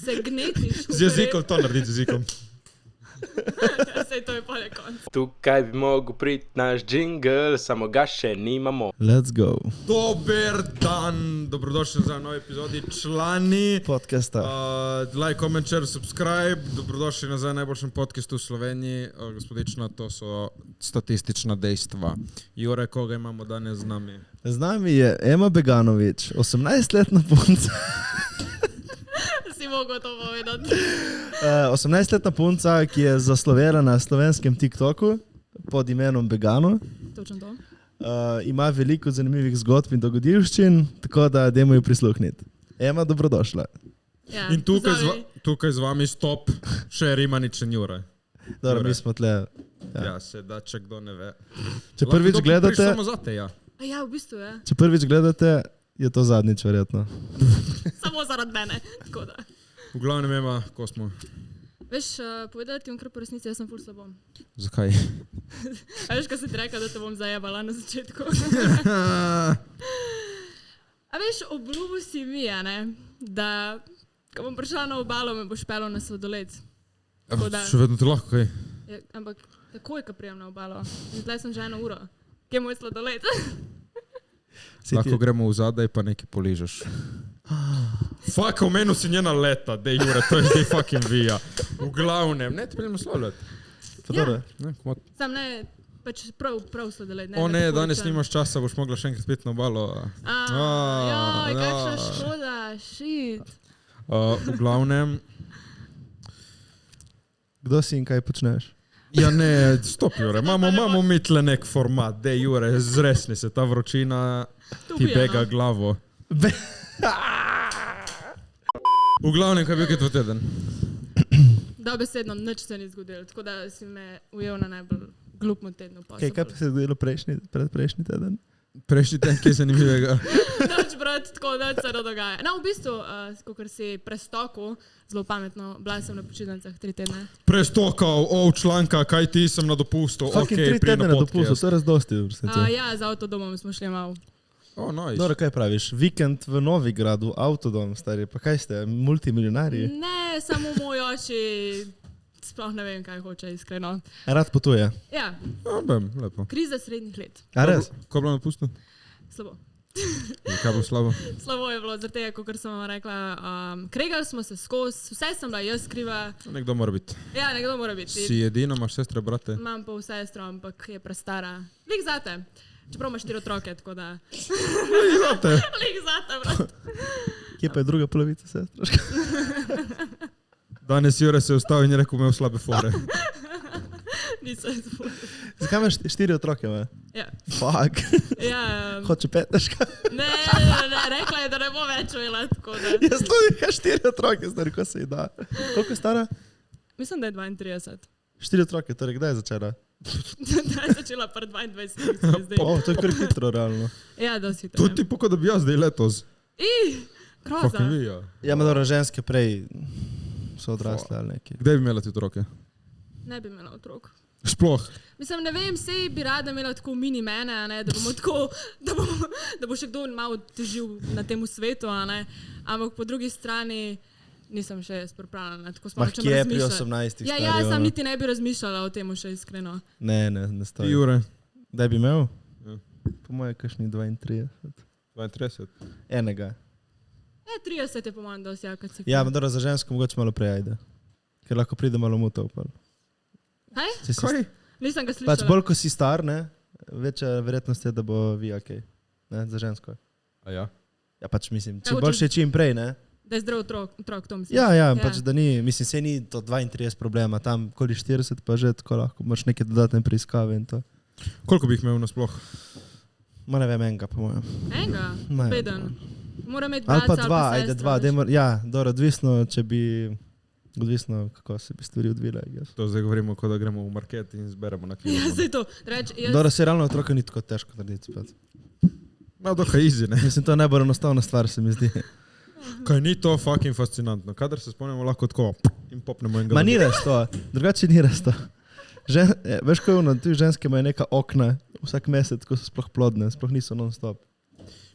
se gnetiš. Z jezikom to narediti, z jezikom. Sej to je pa je konc. Tukaj bi mogel priti naš jingle, samo ga še nimamo. Let's go. Dober dan, dobrodošli za novi epizodi člani Podcasta. Like, comment, share, subscribe. Dobrodošli nazaj najboljšem podcastu v Sloveniji. Gospodično, to so statistična dejstva. Jure, koga imamo danes z nami? Z nami je Ema Beganović, 18-letna punca. Si mogel to povedati. 18-letna punca, ki je zaslovela na slovenskem TikToku pod imenom Begano. Točno to. Ima veliko zanimivih zgodb in dogodivščin, tako da dajmo jo prisluhniti. Ema, dobrodošla. Ja, In tukaj z vami stop še Rimanič in Jure. Dobro, Jure. mi smo tle. Ja, se da, če kdo ne ve. Če prvič gledate, Samo zate, ja. Ja, v bistvu je. če prvič gledate, je to zadnjič verjetno. Samo zaradi mene. Tako da. V glavnem Ema, ko smo? Veš, povedati ti kar po resnici, jaz sem ful slabo. Zakaj? A veš, kaj si ti rekel, da te bom zajebala na začetku? A veš, obljubil si mi, da ko bom prišla na obalo, me boš pelal na sladoled. Tako da, Še vedno ti lahko, kaj? ja, ampak takoj, ko prijem na obalo. Zdaj sem že 1 uro. Kje je moj sladoled? Lahko gremo v zadaj, pa nekaj poližeš. Fuck, omenil si njena leta, dej Jure, to je zdaj fucking vija. V glavnem, ne, ti pridemo sladoled. Ja. Sam ne, pač prav sladoled. O ne, tako danes hočem. nimaš časa, boš mogla še enkrat piti na obalo. Joj, kakšna škoda, shit. V glavnem, Kdo si in kaj počneš? ja ne, stop Jure, imamo mi tle nek format, dej Jure, zresni se, ta vročina ti Ubija, bega no. glavo. V glavnem, kaj bil kaj tvoj teden? Dobesedno, nič se ni zgodilo, tako da si me ujel na najbolj glupmo tednu. Kaj pa se je zgodilo predprejšnji teden? Prejšnji teden, kaj je zanimivega? Noč, brat, tako da se to dogaja. No, v bistvu, kakor si prestokal, zelo pametno, bila sem na počitnicah 3 tedne. Prestokal, članka, kaj ti sem na dopustu. Fucking Okay, 3 tedne na dopustu, to je razdosti. Ja, z avtodomom smo šli malo. Nice. Dobro, kaj praviš? Vikend v Novigradu, avtodom, stari, pa kaj ste, multimilionarji? Ne, samo moj oči, sploh ne vem, kaj hoče, iskreno. Rad potuje. Ja, Lepo. kriza srednjih let. A res? Ko je bilo na dopustu? Slabo. Kaj bo slabo? Slabo je bilo, zaradi tega, kot sem vam rekla, kregali smo se skozi, vse sem bila jaz kriva. Nekdo mora biti. Ja, nekdo mora biti. Si edina, imaš sestre, brate? Imam pa sestro, ampak je prestara. Lik zate. Čeprav imaš 4 otroke, tako da. Zate. Lik zate, brat. Kje pa je druga polovica sestra? Danes Jure se je ustavil in je rekel, imel slabe fore. Nisem zbud. Zakaj imaš 4 otroke, me? Ja. Fuck. Ja, Hoče petneška. ne, rekla je, da ne bo več vela, tako da. Jaz tudi imam 4 otroke, stari, ko se ji da. Koliko je stara? Mislim, da je 32. 4 otroke, torej kdaj je začela? Da je začela pri 22, se mi zdi. To je kar hitro, realno. Ja, dosti To to. ti poko, da bi jaz zdaj letos. Kroza. Fucking vi, ja. Ja, me dobro, ženske prej so odrasle ali nekaj. Kdaj bi imela ti otroke? Ne bi imela otrok. Sploh. Mislim, ne vem, sej bi rada imela tako mini mene, da bomo tako, da bo še kdo malo težil na tem svetu, ampak po drugi strani nisem še jaz pripravljena. Tako smo Kje je pri 18 Ja, ja, sam niti ne bi razmišljala o tem še iskreno. Ne Ti stoji. Jure? Kdaj bi imel? Ja. Po moje kakšni 32. 32. Enega. Ja, 30 je po mojem dosti, ja, kad si. Ja, dobro, za žensko mogoče malo prej ajde. Ker lahko pride malo mutov. Hej? Kaj? Nisem ga slišala. Pač bolj, ko si star, ne, večja verjetnost je, da bo vi okej. Ne, za žensko. A ja? Ja, pač mislim, Ja, čim boljše, čim prej, ne. Da je zdrav otrok, to mislim. Ja, pač da ni, mislim, se ni to 32 problema, tam koli 40 pa že tako lahko, imaš neke dodatne preiskave in to. Koliko bi jih imel nasploh? Ma ne vem, enega po mojem. Enega? Ne. 5. Mora imeti Ali pa bratca, dva, ali pa ajde sestro, dva, veš. dajmo, ja, dobro, odvisno, kako se bi stvari odvile, I guess. To zdaj govorimo, kot da gremo v market in zberemo na kilo. Ja, zdaj to. Reč, Dobro, se realno otroka ni tako težko narediti spet. No, dokaj easy, ne? Mislim, to je najbolj enostavna stvar, se mi zdi. Kaj ni to fucking fascinantno? Kadar se spomnimo lahko tako in popnemo enega. Ma ni res to, drugače ni res to. Veš, ko je ono, tu ženske imajo neka okna vsak mesec, ko so sploh plodne, sploh niso non-stop.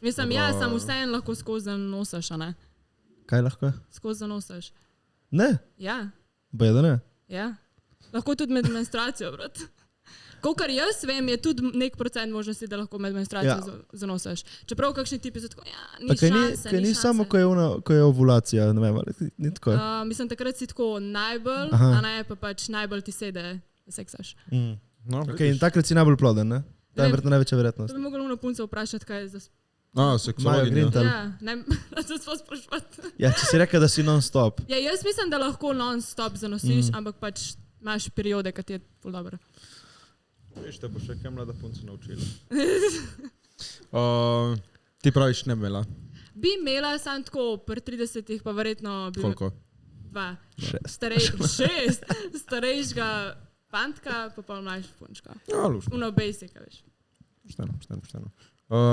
Mislim, ja, sam vseeno lahko skozi nosaš, a ne? Kaj lahko? Skozi nosaš. Ne, Ja, boje da ne. ja. Lahko tudi med menstruacijo, brat. Kolikor jaz vem, je tudi nek procent možnosti, da lahko med menstruacijo zanosiš. Čeprav kakšni tipi so tako, ni šanse. Ni samo, ko je ovulacija, ne vem, ali ni tako. Mislim, takrat si tako najbolj, a ne, pa pač najbolj ti sede, da seksaš. No, Okay, in takrat si najbolj ploden, ne? To je verjetno največja verjetnost. To bi mogla punca vprašati, kaj je za seksualni. Ja, ne, da se to sprašvati. Ja, če si rekel, da si non-stop. Ja, jaz mislim, da lahko non-stop zanosiš, ampak pač imaš periode, kad je ful dobro. Viš, te bo še kaj mlada punca naučila. Ti praviš ne imela? Bi imela sam tako, pri 30-ih pa verjetno bi... Koliko? 2. 6. Starejšega fantka, pa pol mlajša punčka. Ja, lušno. Uno basic, veš. Pošteno.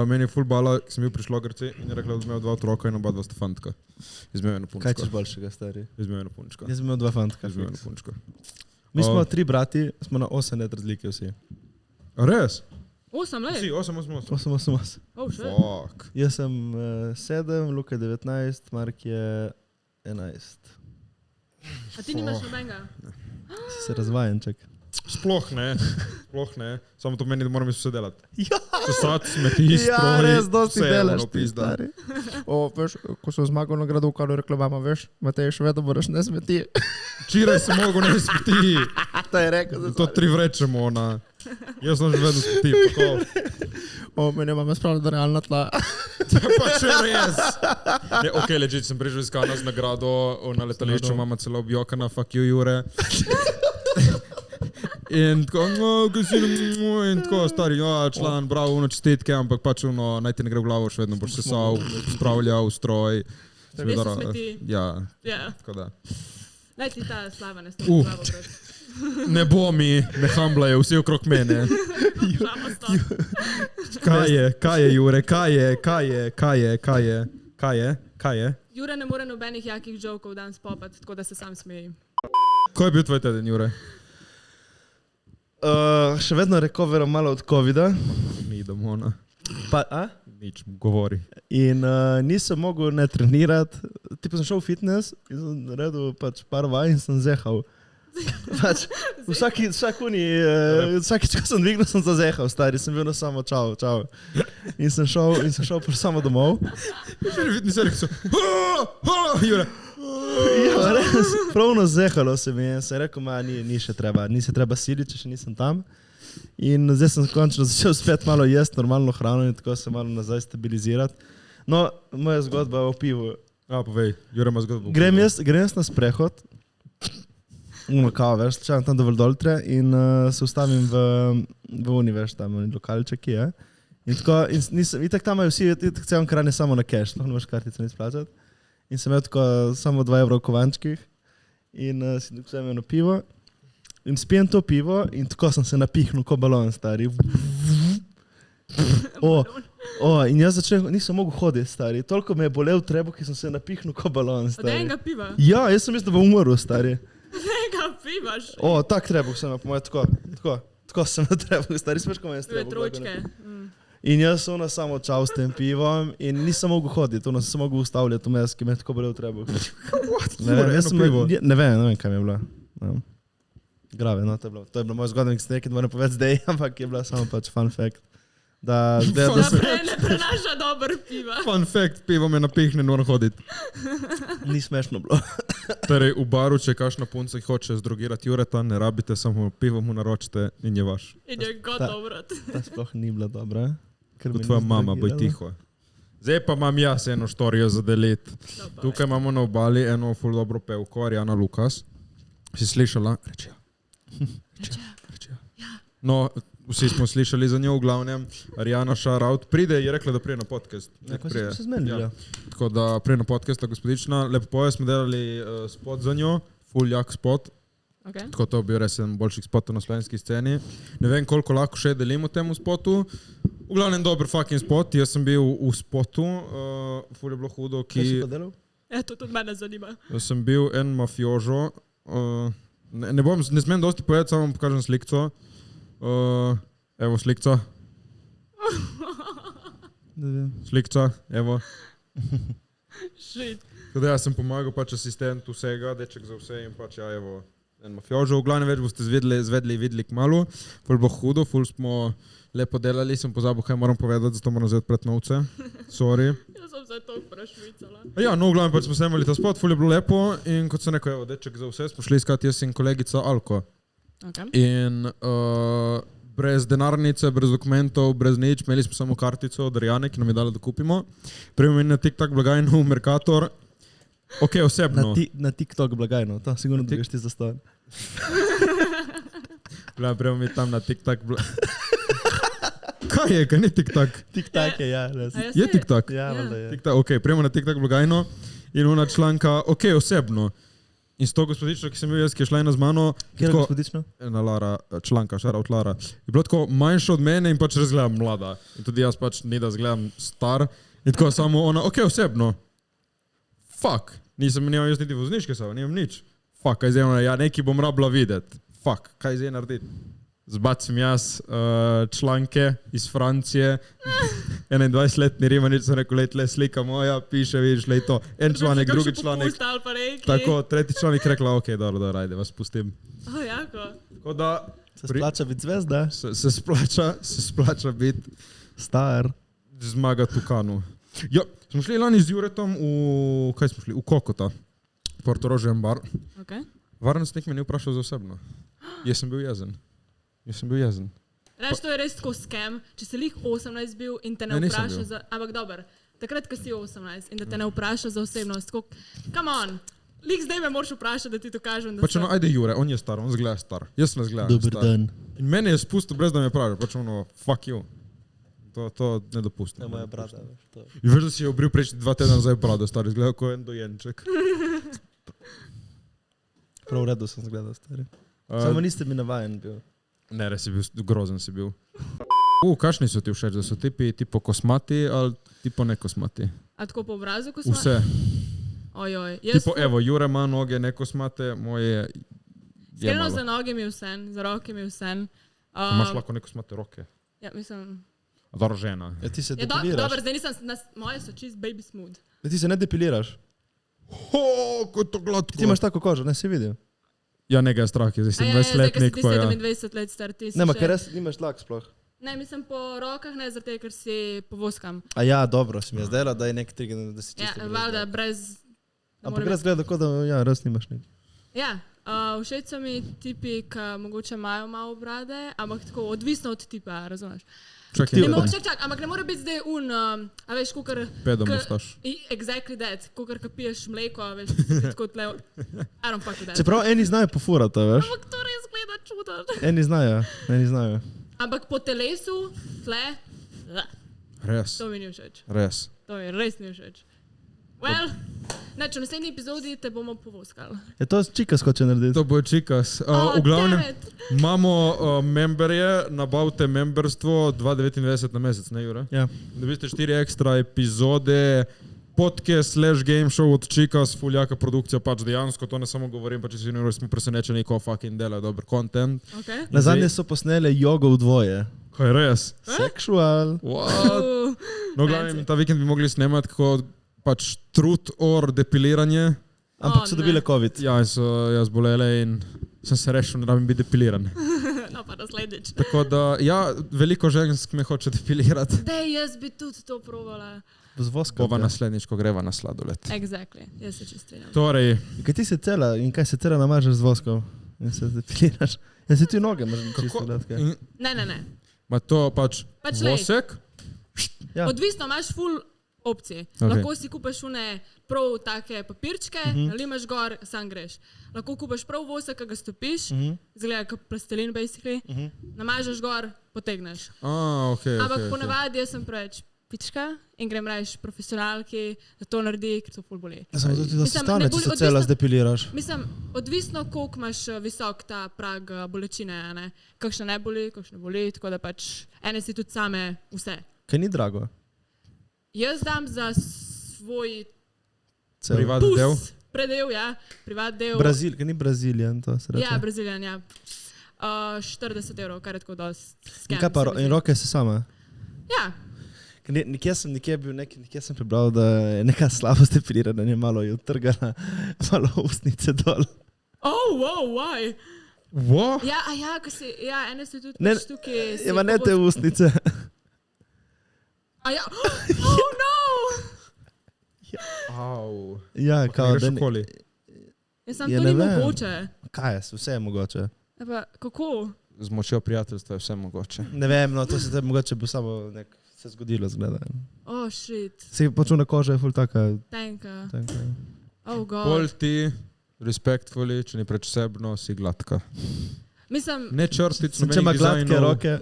Meni je ful bala, ki sem bil pri šlogarci in je rekla, da imel 2 otroka in oba 2 sta fantka. Izmel eno punčko. Kaj češ boljšega, stari? Izmel eno punčko. Jaz sem imel 2 fantka. Izmel eno punčko. Mi smo 3 brati, smo na 8 let razlike vsi. Res? 8 let? Si, 8. 8. Oh, shit. Fuck. Jaz sem 7, Luka je 19, Mark je 11. A ti nimaš nobenega? Si se razvajen, čak. Sploh ne. Samo to meni, da moram vse delati. Ja! Sosat, smeti, stroj. Ja, res, dosti vse, delaš ono, ti, pizda. stari. Veš, ko so zmagal nagrado v Kalu, rekla mama, veš, Matej, še vedno moraš ne smeti. Včeraj sem mogel ne smeti. To je rekel, da To 3 vrečemo, ona. Jaz sem že vedno smeti, pa to. Mene mama spravila do realna tla. Pa še res. Ne, ok, legit, sem prišel iz Kana z nagrado na letališču, mama celo objokana, fuck you, Jure. In tako, in tako, stari, član, bravo, čestitke, ampak pač naj ti ne gre v glavo, še vedno boš sesal, spravljal, stroj. Res so smeti. Ja, Ja. tako da. Naj ti ta slava ne stoji v glavo, brat. Ne bo mi, me hamblajo vsi okrog mene. Žalosto. Kaj je, Jure, kaj je? Jure ne more nobenih jakih jokov danes popati, tako da se sam smeji. Ko je bil tvoj teden, Jure? Še vedno recoveram malo od covida. Ni domona. Nič, govori. In nisem mogel ne trenirati. Tipo sem šel v fitness in sem naredil pač par vaj in sem zehal. Pač, vsakič, ko sem dvignil, sem zazehal, stari, sem bil na samo čau. In sem šel samo domov. Še vidni se rekel, Jure. Ja, res, pravno zehalo se mi je. Sem rekel, ni se treba siliti, če še nisem tam. In zdaj sem končno začel spet malo jesti normalno hrano in tako se malo nazaj stabilizirati. No, moja zgodba o pivu. Povej, Jure ima zgodbo. Grem jaz na sprehod. Kao, veš, čakam tam dovolj doltre in se ustavim v uni, veš, tam lokalček je. In tako, itak tam imajo vsi, itak celom kraj samo na cash, ne moš kartice ni splačati. In sem imel tako samo 2 evra v kovančkih in si vzem eno pivo in spijem to pivo in tako sem se napihnil ko balon, stari. In jaz nisem mogel hoditi, stari. Toliko me je bolel trebuh, ki sem se napihnil ko balon, stari. Od enega piva? Ja, jaz sem mislil, da bom umrl, stari. Od enega pivaš? Tak trebuh sem imel, po moje tako sem na trebuh, stari, smeš ko me je trebuh. Tročke. In jaz sem samo čal s tem pivom in nisem mogel hoditi, sem mogel ustavljati vmes, ki me je tako bolel trebuh. Ne vem, kaj mi je bilo. Grave, no, to je bilo moj zgodnik, ki se nekaj moram povedati zdaj, ampak je bila samo pač fun fact. Da ne prenaša dober piva. Fun fact, pivo me napihne, ne moram hoditi. Ni smešno bilo. Torej, v baru, če kakšna punca hoče zdrogirati Jureta, ne rabite, samo pivo mu naročite in je vaš. In je gotov, brat. Ta sploh ni bila dobra. To tvoja mama, boj tiho. Zdaj pa imam jaz eno štorijo za deliti. Tukaj imamo na obali eno ful dobro pevko, Arjana Lukas. Si slišala? Rečejo. No, vsi smo slišali za njo v glavnem. Arjana shoutout. Pride, je rekla, da prije na podcast. Se zmenili, ja. Tako da prije na podcast, gospodična. Lepo poje smo delali spot za njo. Ful jak spot. Okay. Tako to bi bil res en boljših spotov na slovenski sceni. Ne vem, koliko lahko še delimo temu spotu. V glavnem dober fucking spot. Jaz sem bil v spotu. Ful je bilo hudo, ki... Kaj si pa delal? To tudi mene zanima. Jaz sem bil en mafiožo. Ne smem dosti povedati, samo vam pokažem slikco. Evo slikca. Slikca, evo. Shit. Tako da jaz sem pomagal pač asistent vsega, deček za vse in pač ja, evo, en mafiožo. V glavnem več boste zvedli videli kmalu, ful bo hudo, ful smo lepo delali, sem pozabil, kaj moram povedati, zato moram vzeti pred novce. Sorry. Jaz sem se to prašvicala. Ja, no, v glavnem pač smo snemali ta spot, ful je bilo lepo in kot sem rekel, evo, deček za vse, smo šli iskati jaz in kolegica Alko. Okay. In brez denarnice, brez dokumentov, brez nič, imeli smo samo kartico od Rijane, ki nam je dala, da kupimo. Prijemo in na TikTok blagajno v Mercator. Ok, osebno. Na TikTok blagajno, to sigurno dobiš ti za ston. Prijemo mi tam na TikTok Kaj je, kaj ni TikTok? TikTok je, ja, res. Je TikTok? Ja, valjda je. TikTok, ok, prijemo na TikTok blagajno in ona članka, ok, osebno. In s to gospodično, ki sem bil jaz, ki je šla ena z mano, Kje je gospodično? ena Lara, članka, šarovt Lara, je bilo tako manjša od mene in pač res gledam mlada. In tudi jaz pač ni da zgledam star. In tako samo ona, ok, osebno. Fuck, nimam jaz niti vozniške samo, nimam nič. Fuck, kaj zdaj ona, ja, neki bom rabila videti. Fuck, kaj zdaj narediti? Zbacim jaz članke iz Francije, 21-letni Rimanič, sem rekel, lej, tle slika moja, piše, vidiš, lej to. En članek, drugi članek. Tako, tretji članek rekla, ok, dobro, ajde, vas pustim. Jako. Tako da Se splača biti zvezda? se splača biti Star. zmagati v Kanu. Ja, smo šli lani z Juretom kaj smo šli? V Kokota. Portorožen bar. Okay. Varnostnik me ni vprašal za osebno. Jaz sem bil jezen. Reč, to je res tako skem, če si lih 18 bil in te ne Ne, nisem vpraša bil. za... Ampak dober, takrat, ko si 18 in da te ne vpraša za osebnost, tako, come on, lih zdaj me moraš vprašati, da ti to kažem, da Pač ono, ajde Jure, on je star, on zgleda star. Jaz ne zgledam Dober star. dan. In mene je spustil brez da me pravi, pač ono, fuck you. To ne dopustim. To je moja brata. veš, to. In veš, da si je obril prejšnji 2 tedna nazaj brado, star, izgleda kot en dojenček. Prav v redu sem zgledal, stari. Samo niste mi navajen bil. Ne, res si bil, grozen si bil. Kakšni so ti všeč, da so tipi tipo kosmati ali tipo nekosmati? A tako po obrazu, ko smo... Vse. Ojoj. Jaz Tipo, evo, Jure ima noge nekosmate, moje je Skreno malo. za noge mi je vsen, za roke mi je vsen. Imaš lahko nekosmate roke. Ja, mislim... Dobro, žena. Ja, ti se Ja, depiliraš. dober, zdaj nisem... Moje so čist baby smooth. Ja, ti se ne depiliraš. Ko je to gladko. Ti imaš tako kožo, ne si videl. Ja, nekaj je strah, zdaj sem 20-letnik, pa ja. ja. 27 let star, ti si Ne, ma še... ker res nimaš tlak sploh. Ne, mislim po rokah, ne, zato ker si povoskam. A ja, dobro, si mi je zdelo, da je nek trik, da si Ja, čisto. valjda, brez... da Ampak mora res gleda, kot da ja, res nimaš nič. Ja, všeč so mi tipi, ki mogoče imajo malo brade, ampak tako odvisno od tipa, razumeš? Čakaj, Ne more, čak, ampak ne more biti zdaj a veš, kukar... pedom ostaš. Exactly that, kukar, ki piješ mleko, a veš, tako tle... I don't fuck with that. Čeprav eni znajo pofurati, veš. Ampak to res gleda čudno. Eni znajo. Ampak po telesu, tle, Res, to mi ni všeč. res. To mi res ni všeč. Well, v naslednji epizodi te bomo povoskali. Je to čika skoče narediti. To bo čikas. V glavnem, imamo memberje, nabavite memberstvo 2,99 na mesec, ne Jure? Ja. Dobite 4 ekstra epizode, podcast / game show od Čikas, fuljaka produkcija, pač dejansko, to ne samo govorim, pa če si smo presenečeni, ko fucking delajo dober content. Okay. Na zadnje so posnele jogo v dvoje. Kaj res? Sexual. What? No, glavnem, ta vikend bi mogli snemati kako pač truth or depiliranje. Ampak so ne. dobile COVID. Ja, in so jaz bolele in sem se rešil, da rabim biti depiliran. No, pa naslednjič. Tako da, ja, veliko žensk me hoče depilirati. Dej, jaz bi tudi to provala. Z voskom. Bova ja. naslednjič, ko greva na sladoled. Exactly, jaz se čisto strinjam. Torej, Kaj ti se cela in kaj se cela namažeš z voskom? In se depiliraš. Ja, si ti noge možem čisto gledati. in, Ne. ma to pač Pač lej. vosek, Ja. Odvisno imaš full opcije. Ok. Lahko si kupaš une prav take papirčke, nalimaš gor, sam greš. Lahko kupaš prav vosek, ki ga stopiš, zgleda kot plastelin basically, namažeš gor, potegneš. okej, Ampak okej, ponavadi jaz sem preveč pička in grem reč profesionalki, da to naredi, ker to ful boli. Samo to ti da se Mislim, stane, ne če boli, se odvisno- cela zdepiliraš. Mislim, odvisno, koliko imaš visok ta prag bolečine, a ne? Kakšna ne boli, kakšna boli, tako da pač ene si tudi same vse. Kaj ni drago? Jaz dam za svoj Cel. privat del. predel, ja, privat del. Brazil, kaj ni Brazilijan, to se reče. Ja, Brazilijan, ja. 40 evrov, kar je tako dosti. In kaj pa, in roke se sama? Ja, Nekje sem prebral, da je neka slabost depiliranja, malo je utrgala, malo ustnice dol. Oh, wow, why? What? Ja, ene so tudi Ne, tukaj. Ima ne te ustnice. Ja. Oh, no! Au. Ja, kao, Greš da okoli. Jaz sem Ja, to ne ni vem. mogoče. Kaj je, vse je mogoče. Ja, pa, kako? Z močjo prijateljstva je vse mogoče. Ne vem, no, to se te mogoče bo samo se zgodilo, zgleda. Oh, shit. Se počuna koža je ful taka. Tenka. taka. Oh, god. Pol ti, respectfully, če ni preč osebno, si gladka. Mislim, Ne črtic, Če ima gladke roke,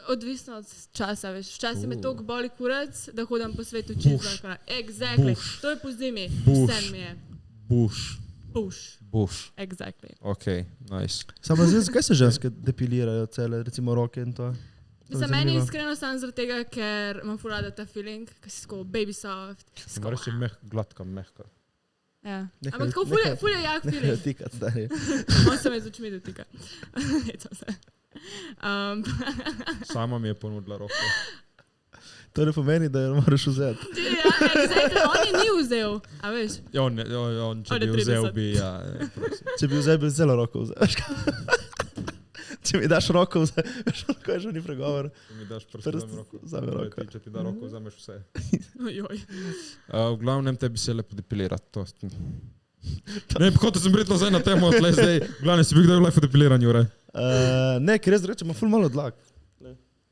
odvisno od časa, veš. Včasih me toliko boli kurac, da hodim po svetu čist. Exactly. Buš. To je po zimi. Buš. Vse mi je. Buš. Buš. Exactly. Ok, nice. samo zdaj, zakaj se ženske depilirajo cele, recimo roke in to? Mislim, meni iskreno sam zaradi tega, ker imam ful rada ta feeling, ki si tako baby soft. Moraš si gladka, mehka. Ja. Nehaj- Ampak tako nehaj- ful je jak Ne, feeling. tikat, stari. On se me z očmi dotika. Hecam se. Sama mi je ponudila roko. To ne pomeni, da jo moraš vzeti. Ja, exactly. On je ni vzel. A veš? Ja, on če On je bi vzel, 30. bi, ja. prosim. Če bi vzel, bi celo roko vzel. Veš kaj? Če mi daš roko, veš, kaj že ni pregovor. Če mi daš prst, Prst, vzamem roko. vzamem roko. Če ti da roko, vzameš vse. Ojoj. V glavnem tebi se lepo depilirati. To. Ne, hotel sem briti nazaj na temo, tle zdaj. V glavnem si bil kdaj v life depiliranju, ure. Ne, ker res reče, ima ful malo dlak.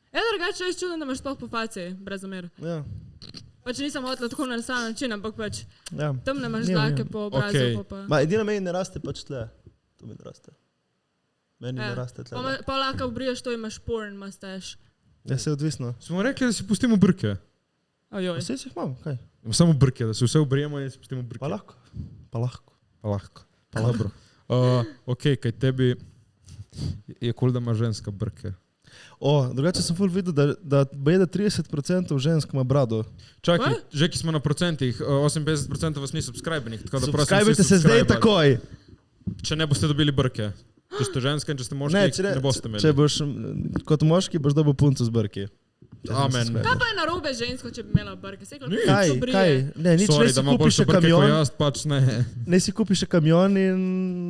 Ja, drugače je čudno, da imaš sploh po faci, brez zamer. Ja, Pač nisem hotela tako na sam način, ampak pač ja. tam nemaš Ni, dlake ni. po obrazu. Okej. Pa. Ma, edino meni ne raste pač tle. To mi ne raste. Meni ne Ja. raste tle. Pa laka obriješ to, imaš porn mustache. Ja, se je odvisno. Smo rekli, da si pustimo brke. Ojoj. Vse si jih imam, kaj? Samo brke, da se vse obrijemo in si pustimo brke. Pa lahko. Pa lahko. Pa lahko. Pa dobro. Ok, kaj tebi je kul, da ima ženska brke. Drugače sem ful videl, da bojeda 30% žensk ima brado. Čakaj, What? že ki smo na procentih, 58% vas ni subscribenih, tako da prosim, Subscribite se zdaj takoj. Če ne boste dobili brke. Če ste ženska in če ste moški, ne boste imeli. Če boš kot moški, boš dobil punco z brki. Amen. Kaj pa je narobe žensko, če bi imela brke? Sej, Ni. Kaj? Ne, nič, Sorry, ne da si ima kupiš boljše še brke kot kamion, jaz, pač ne. ne si kupiš še kamion in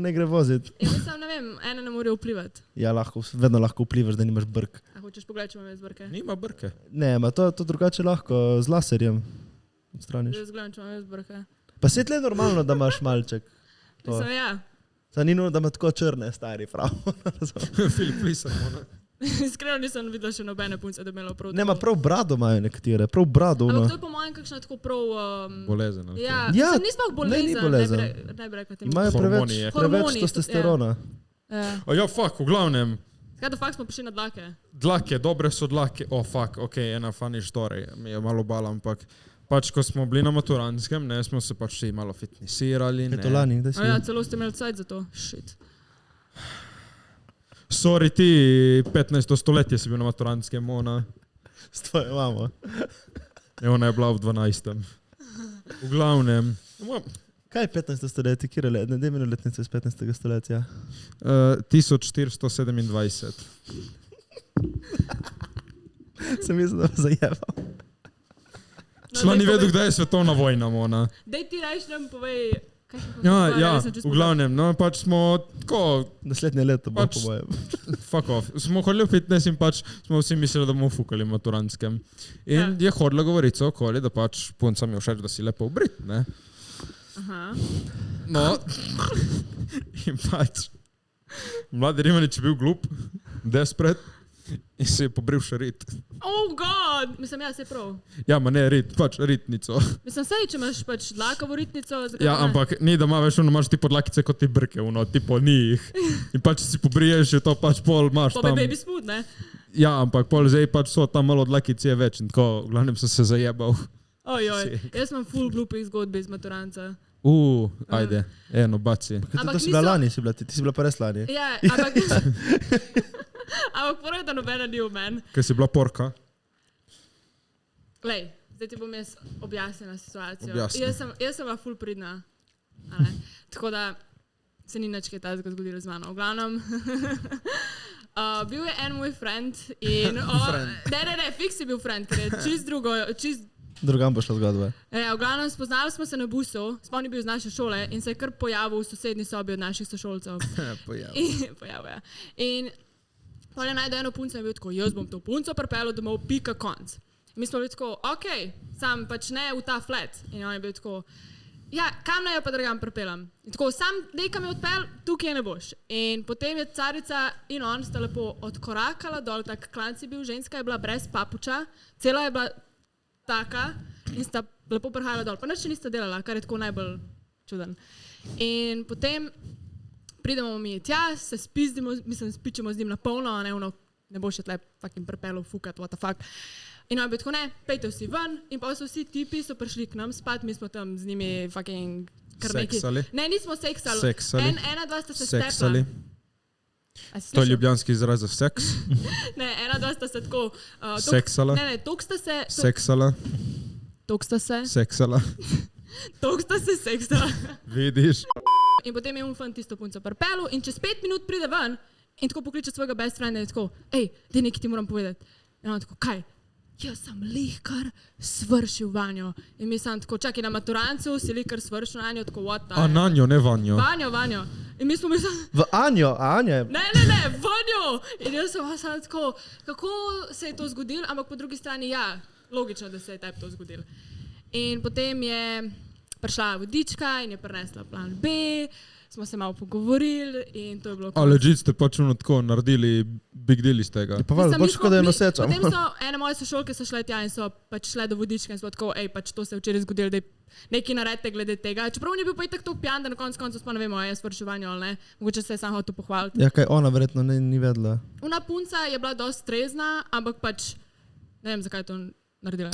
ne gre voziti. Ja, mislim, ne vem, ene ne morejo vplivati. Ja, lahko, vedno lahko vplivaš, da nimaš brk. A hočeš pogledati, če imam jaz brke? Nima brke. Ne, ma to drugače lahko z laserjem odstraniš. Jaz gledam, če imam jaz brke. Pa se tle normalno, da imaš malček. To. Mislim, ja. Zdaj ni nujno, da ima tako črne, stari, prav. Filip Lisan, ona. Iskreno nisem videla še nobene punce, da bi imela prav. Nema, prav brado imajo nekatere, prav brado. Ampak to je po mojem kakšna tako prav... Bolezen. ok. Ja, Ja, mislim, ni sploh ne, bolezen. ni bolezen. Ne bi rekla temu. Imajo Hormoni je. preveč Hormoni, testosterona. Ja. Ja, fuck, v glavnem. Kaj da fakt smo prišli na dlake? Dlake, dobre so dlake. Fuck, ok, ena funny story. Mi je malo bala, ampak pač, ko smo bili na maturantskem, ne, smo se pač vsi malo fitnessirali. Je to lani, da si. Ja, celo ste imeli cajt za to. Shit. Sorry, ti 15. stoletje si bil na maturantskem, ona. S tvojo mamo. Ona je bila v 12. V glavnem. Kaj je 15. stoletje, kjer je let? Ne, letnica iz 15. stoletja. 1427. Sem mislil, da me zajebal. Člani vedo, kdaj je svetovna vojna, ona. Dej ti rajš nam povej, kaj se Ja, v glavnem, no pač smo tako, Naslednje leto bo Pač- po mojem. fuck off, smo hodili v fitness in pač smo vsi mislili, da bomo fukali v maturantskem. In je hodila govorica okoli, da pač puncam je všeč, da si lepo obrit, ne? Aha. No, in pač mladi Rimanič je bil glup, desperate in se je pobril še rit. Oh god! Mislim, ja, se prav. Ja, ma ne rit, pač ritnico. Mislim, sej, če imaš pač dlakavo ritnico, zakaj Ja, pa ne? ampak ni, da imaš ono, imaš ti podlakice kot ti brke, ono, tipo ni jih. In pač če si pobriješ, je to pač pol imaš To bi tam. baby smooth, ne? Ja, ampak pol zdaj pač so tam malo dlakice je več in tako, v glavnem sem se zajebal. Ojoj, jaz imam full glupih zgodb iz maturanca. Ajde, eno, baci. To si bila lani, ti si bila pa res lani. Ja, ampak... ampak prvo, da nobena ni v meni. Ker si bila porka. Glej, zdaj ti bom jaz objasnila situacijo. Objasni. Jaz sem bila full pridna. A ne? Tako da se ni nič kaj takega zgodilo z mano. V glavnem, Bil je en moj friend in ne, fiks je bil friend, ker je čist drugo, Drugam bo šla zgodba. V glavnem spoznali smo se na busu, spomni bil iz naše šole in se je kar pojavil v sosednji sobi od naših sošolcev. Pojavil. In potem je najdel eno punco in bil tako, jaz bom to punco pripeljal domov, pika konc. In mi smo bili tako, ok, sam pač ne v ta flat. In on je bil tako, ja, kam naj jo pa drugam pripeljem? In tako, sam nekam je odpel, tukaj ne boš. In potem je carica in on sta lepo odkorakala dol, tak klanc je bil, ženska je bila brez papuča, cela je bila taka in sta lepo prihajala dol. Pa nič še nista delala, kar je tako najbolj čuden. In potem pridemo mi tja, se spizdimo, mislim, spičemo z njim na polno, ne bo še tle fucking prepelo fukat, what the fuck. In on je bil tako, ne, pejte vsi ven in pa vsi tipi so prišli k nam spat, mi smo tam z njimi fucking kar neki. Seksali? Ne, nismo seksali. Ena, dva sta se Seksali? stepla. To je ljubljanski izraz za seks? Ne, ena, dva sta se tako... Seksala? Ne, tok sta se... Seksala? Tok sta se... Seksala? Tok sta se seksala. Vidiš? In potem je fant tisto punco pripelil in čez 5 minut pride ven in tako pokliče svojega best frienda in tako, ej, daj nekaj ti moram povedati. In on tako, kaj? Jaz sem lihkar svršil vanjo. In mi sem tako, čakaj, na maturancu si lihkar svršil vanjo, tako, what the... A nanjo, ne vanjo. Vanjo. In mi smo mislili... V Anjo, Anja. Ne, vanjo! In jaz sem tako, kako se je to zgodilo, ampak po drugi strani, ja, logično, da se je tebi to zgodilo. In potem je prišla vodička in je prinesla plan B, smo se malo pogovorili in to je bilo... A legit ste pač tako naredili big deal iz tega? Pa valjda, bolj škoda je noseča. Potem so ene moje sošolke so šle tja in so pač šle do vodičke in so tako, ej, pač to se je včeraj zgodilo, da nekaj naredite glede tega. Čeprav on je bil pa itak tako pijan, da na koncu sploh ne vemo, je svrševanje ali ne. Mogoče se je sam hotel pohvaliti. Ja, kaj ona verjetno ni vedela. Una punca je bila dosti trezna, ampak pač ne vem, zakaj to naredila.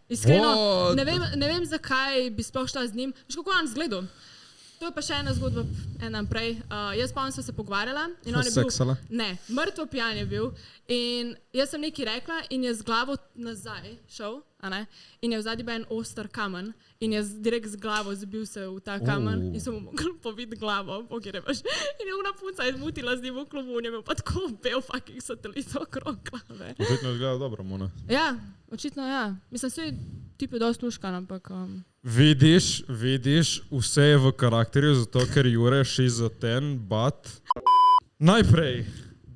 Iskreno, ne vem, zakaj bi sploh šla z njim. Veš, kako on zgledal? To je pa še ena zgodba, ena prej. Jaz pa on sem se pogovarjala. In on je bil, seksala? ne, mrtvo pijan je bil. In jaz sem nekaj rekla in je z glavo nazaj šel, a ne? In je v zadnji bil en oster kamen in je direkt z glavo zbil se v ta kamen in sem mu mogla poviti glavo, pokjer je baš. In je una punca izmutila z njim v klubu in je imel pa tako bel fucking satelit okrog glave. Očitno izgleda dobro, Mona. Ja, očitno ja. Mislim, vse tip je dosti luškan, ampak... Vidiš, vse je v karakterju, zato ker Jure she's a 10, but... Najprej,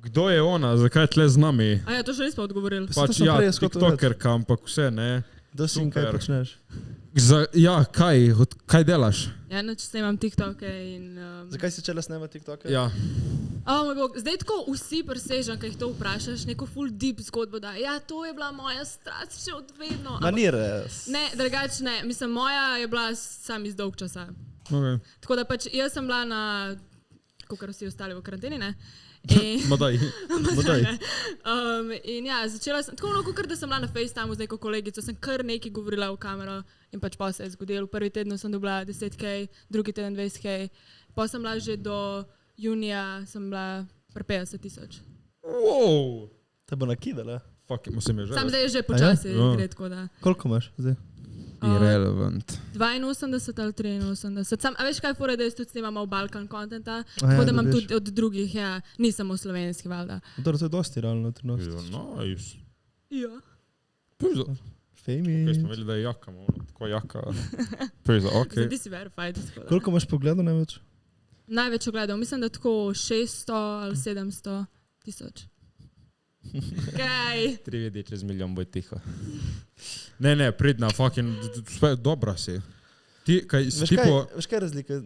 kdo je ona, zakaj je tle z nami? A ja, to še nismo odgovorili. Pač ja, tiktokerka, ampak vse, ne? Da si in kaj počneš? Ja, kaj delaš? Ja, neč snemam TikToke in... Zakaj si čela snemati TikToke? Ja. Moj bog, zdaj tako vsi presežem, kaj jih to vprašaš, neko full deep zgodbo da. Ja, to je bila moja strast še od vedno. Ma ni res. Ne, drugače ne. Mislim, moja je bila sam iz dolg časa. Okay. Tako da pač jaz sem bila na, kakor vsi ostali v karanteni, ne? Madaj. In ja, začela sem, tako kakor da sem bila na FaceTimeu z neko kolegico, sem kar nekaj govorila v kamero in pač pa se je zgodilo. V prvi teden sem dobila 10K, drugi teden 20K, pa sem bila že do junija, sem bila pri 50,000. Wow! Te bo nakidala. Fuck, musím je že. Sam zdaj je že počasi, gre tako da. Koliko imaš zdaj? Irrelevant. 82 ali 83. Sam, a veš kaj fora, da jaz tudi snimam malo Balkan contenta, tako da imam tudi od drugih, ja, ni samo slovenski, valjda. To je dosti realno trenutek. Nice. Ja. Pizza. Famous. Ok, smo videli, da je jaka, tako jaka. Pizza, ok. Zdaj ti si verified. Koliko imaš pogledov največ? Največ ogledov, mislim, da tako 600 ali 700 tisoč. Kaj? 3 vidi čez milijon, boj tiho. Ne, pridna, fucking, dobra si. Ti, kaj, Veš kaj razlika,